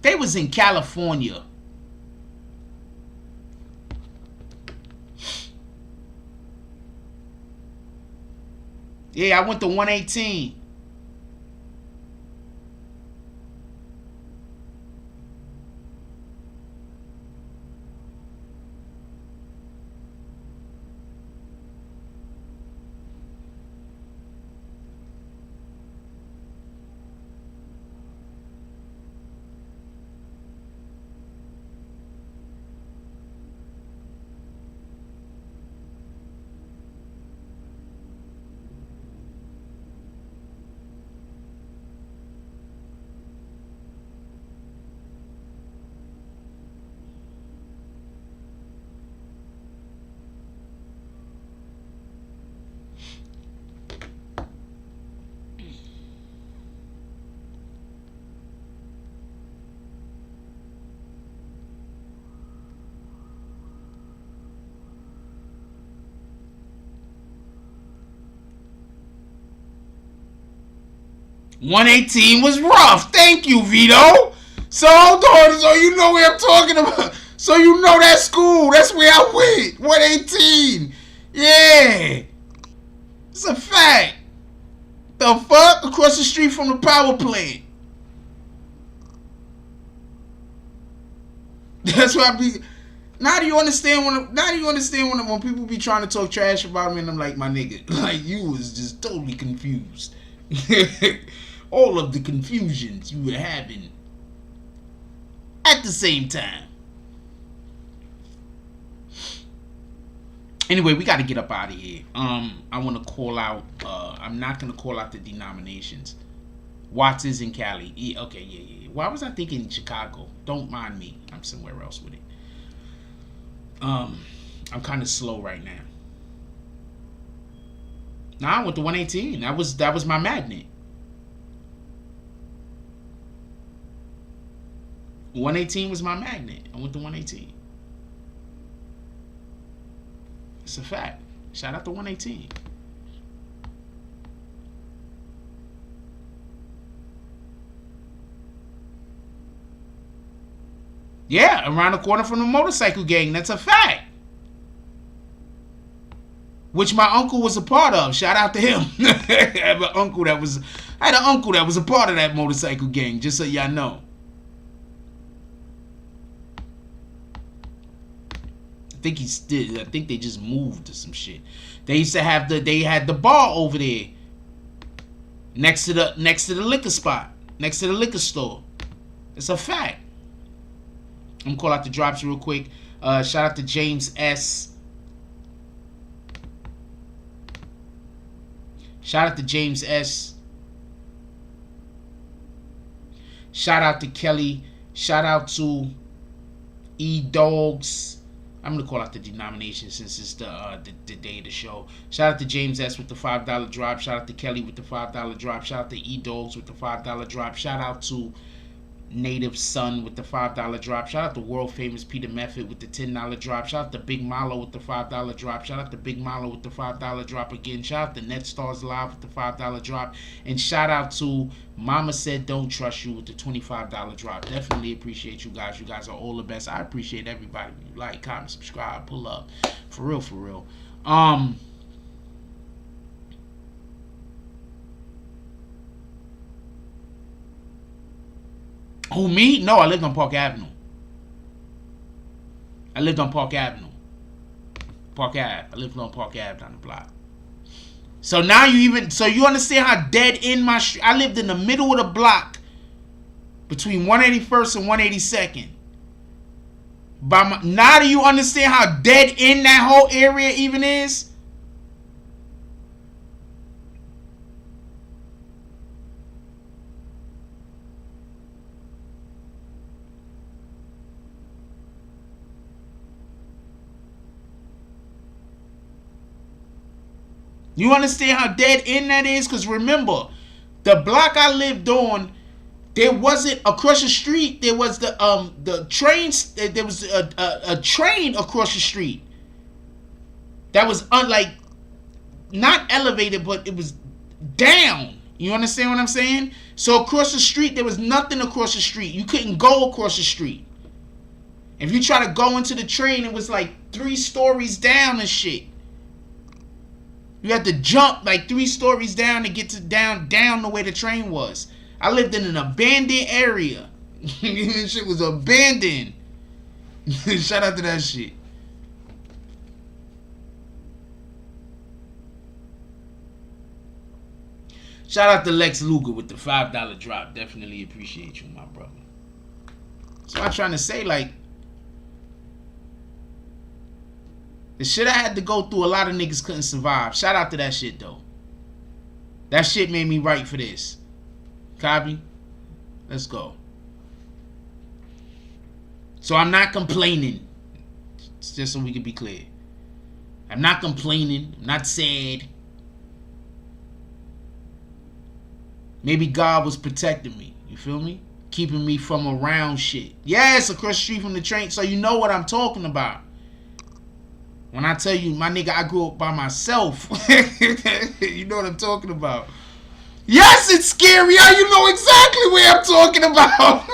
F: They was in California. Yeah, I went to 118. $118 was rough. Thank you, Vito. So hold on. So you know where I'm talking about. So you know that school. That's where I went. 118. Yeah. It's a fact. The fuck? Across the street from the power plant. That's why I be. Now do you understand when people be trying to talk trash about me and I'm like, my nigga, like you was just totally confused. All of the confusions you were having at the same time. Anyway, we got to get up out of here. I want to call out. I'm not gonna call out the denominations. Watts is in Cali. Okay, yeah. Why was I thinking Chicago? Don't mind me. I'm somewhere else with it. I'm kind of slow right now. Nah, I went to 118. That was my magnet. 118 was my magnet. I went to 118. It's a fact. Shout out to 118. Yeah, around the corner from the motorcycle gang. That's a fact. Which my uncle was a part of. Shout out to him. I had an uncle that was a part of that motorcycle gang, just so y'all know. I think they just moved to some shit. They used to have they had the bar over there. Next to the liquor spot. Next to the liquor store. It's a fact. I'm gonna call out the drops real quick. Shout out to James S. Shout out to James S. Shout out to Kelly. Shout out to E Dogs. I'm gonna call out the denomination since it's the day of the show. Shout out to James S with the $5 drop. Shout out to Kelly with the $5 drop. Shout out to E Dogs with the $5 drop. Shout out to Native Son with the $5 drop. Shout out to world famous Peter Method with the $10 drop. Shout out to Big Malo with the $5 drop. Shout out to Big Malo with the $5 drop again. Shout out to Net Stars Live with the $5 drop. And shout out to Mama Said Don't Trust You with the $25 drop. Definitely appreciate you guys. You guys are all the best. I appreciate everybody. Like, comment, subscribe, pull up. For real, for real. Who, me? No, I lived on Park Avenue. Park Park Ave. I lived on Park Ave down the block. So now you understand how dead in my street. I lived in the middle of the block between 181st and 182nd. Now do you understand how dead in that whole area even is? You understand how dead in that is? Because remember, the block I lived on, there wasn't across the street. There was the trains. There was a train across the street that was not elevated, but it was down. You understand what I'm saying? So across the street, there was nothing across the street. You couldn't go across the street. If you try to go into the train, it was like 3 stories down and shit. You had to jump like 3 stories down to get to down the way the train was. I lived in an abandoned area. Shit was abandoned. Shout out to that shit. Shout out to Lex Luger with the $5 drop. Definitely appreciate you, my brother. So I'm trying to say, like, the shit I had to go through, a lot of niggas couldn't survive. Shout out to that shit, though. That shit made me right for this. Copy? Let's go. So I'm not complaining. It's just so we can be clear. I'm not complaining. I'm not sad. Maybe God was protecting me. You feel me? Keeping me from around shit. Yes, across the street from the train. So you know what I'm talking about. When I tell you, my nigga, I grew up by myself. You know what I'm talking about. Yes, it's scary. You know exactly what I'm talking about.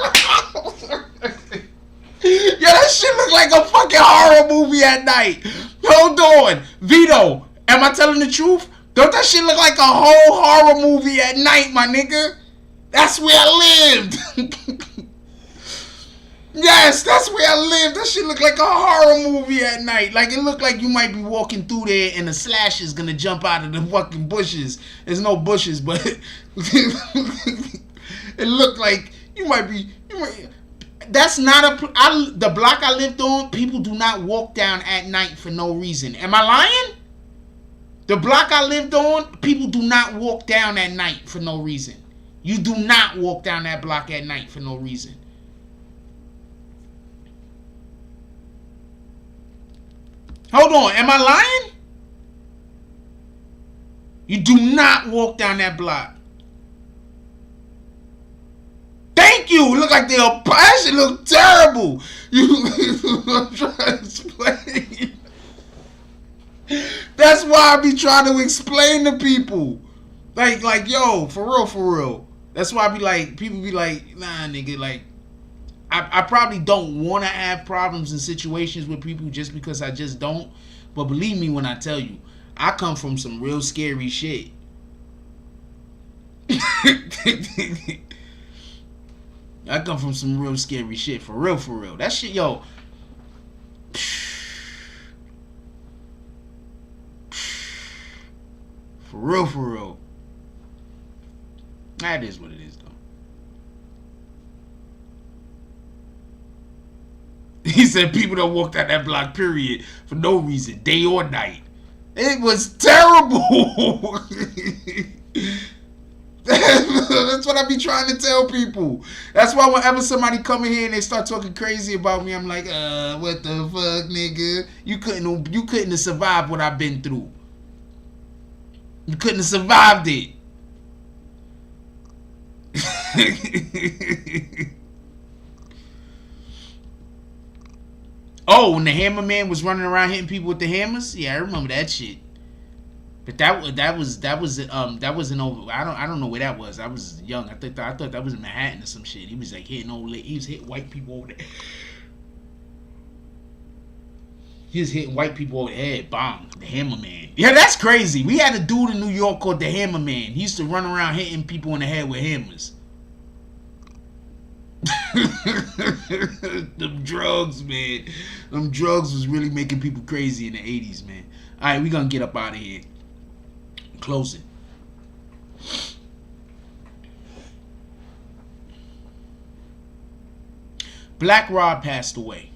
F: Yeah, that shit look like a fucking horror movie at night. Hold on. Vito, am I telling the truth? Don't that shit look like a whole horror movie at night, my nigga? That's where I lived. Yes, that's where I lived. That shit look like a horror movie at night. Like, it looked like you might be walking through there and a slash is gonna jump out of the fucking bushes. There's no bushes, but it looked like you might be. That's not the block I lived on. People do not walk down at night for no reason. Am I lying? The block I lived on, people do not walk down at night for no reason. You do not walk down that block at night for no reason. Hold on, am I lying? You do not walk down that block. Thank you. Look like that shit look terrible. I'm trying to explain. That's why I be trying to explain to people. Like, yo, for real. That's why I be like, people be like, nah, nigga, like, I probably don't want to have problems in situations with people just because I just don't. But believe me when I tell you, I come from some real scary shit. I come from some real scary shit. For real. That shit, yo. For real. That is what it is, though. He said people don't walk down that block, period, for no reason, day or night. It was terrible. That's what I be trying to tell people. That's why whenever somebody come in here and they start talking crazy about me, I'm like, what the fuck, nigga? You couldn't have survived what I've been through. You couldn't have survived it. Oh, when the hammer man was running around hitting people with the hammers? Yeah, I remember that shit. But that wasn't over. I don't know where that was. I was young. I thought that was in Manhattan or some shit. He was like hitting old ladies. He was hitting white people over there. He was hitting white people over the head. Bang. The hammer man. Yeah, that's crazy. We had a dude in New York called the hammer man. He used to run around hitting people in the head with hammers. Them drugs, man. Them drugs was really making people crazy in the 80s, man. All right, we gonna get up out of here. Close it. Black Rob passed away.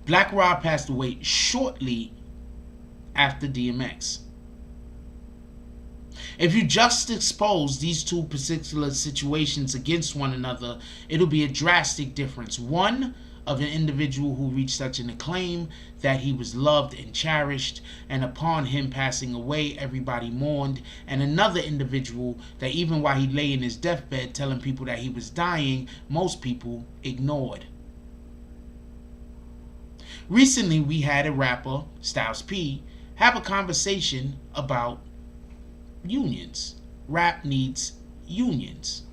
F: Black Rob passed away shortly after DMX. If you just expose these two particular situations against one another, it'll be a drastic difference. One, of an individual who reached such an acclaim that he was loved and cherished, and upon him passing away, everybody mourned. And another individual that even while he lay in his deathbed telling people that he was dying, most people ignored. Recently, we had a rapper, Styles P, have a conversation about unions. Rap needs unions.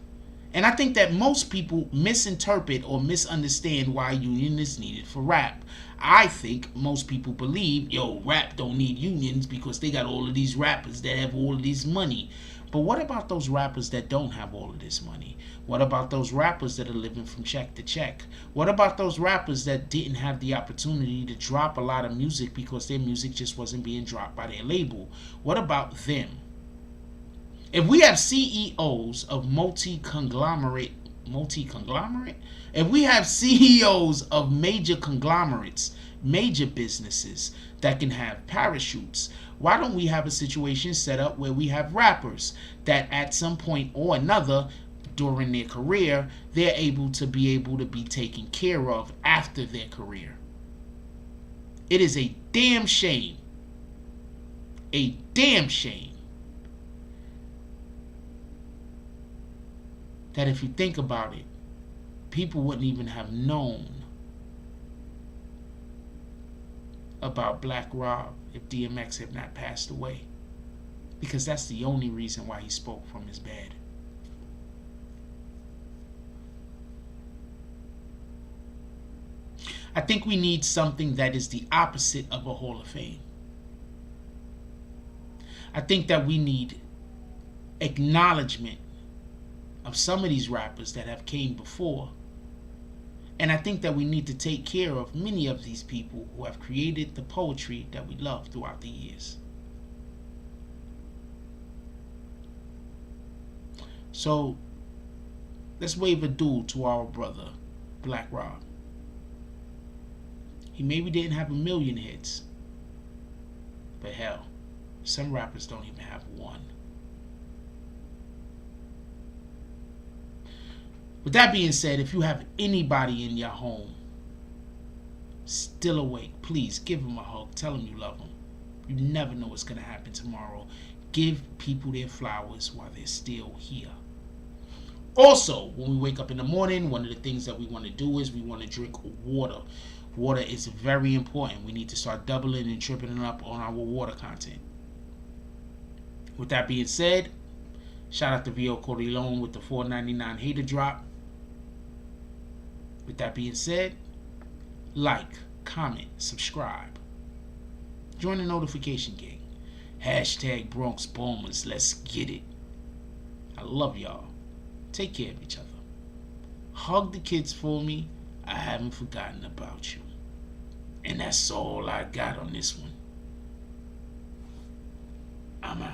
F: And I think that most people misinterpret or misunderstand why a union is needed for rap. I think most people believe, rap don't need unions because they got all of these rappers that have all of this money. But what about those rappers that don't have all of this money? What about those rappers that are living from check to check? What about those rappers that didn't have the opportunity to drop a lot of music because their music just wasn't being dropped by their label? What about them? If we have CEOs of multi-conglomerate, if we have CEOs of major conglomerates, major businesses that can have parachutes, why don't we have a situation set up where we have rappers that at some point or another during their career, they're able to be taken care of after their career? It is a damn shame. A damn shame that if you think about it, people wouldn't even have known about Black Rob if DMX had not passed away. Because that's the only reason why he spoke from his bed. I think we need something that is the opposite of a Hall of Fame. I think that we need acknowledgement of some of these rappers that have came before. And I think that we need to take care of many of these people who have created the poetry that we love throughout the years. So let's wave a duel to our brother, Black Rob. He maybe didn't have 1 million hits, but hell, some rappers don't even have one. With that being said, if you have anybody in your home still awake, please give them a hug. Tell them you love them. You never know what's going to happen tomorrow. Give people their flowers while they're still here. Also, when we wake up in the morning, one of the things that we want to do is we want to drink water. Water is very important. We need to start doubling and tripling up on our water content. With that being said, shout out to VO Corleone with the $4.99 hater drop. With that being said, like, comment, subscribe. Join the notification gang. Hashtag Bronx Bombers. Let's get it. I love y'all. Take care of each other. Hug the kids for me. I haven't forgotten about you. And that's all I got on this one. I'm out.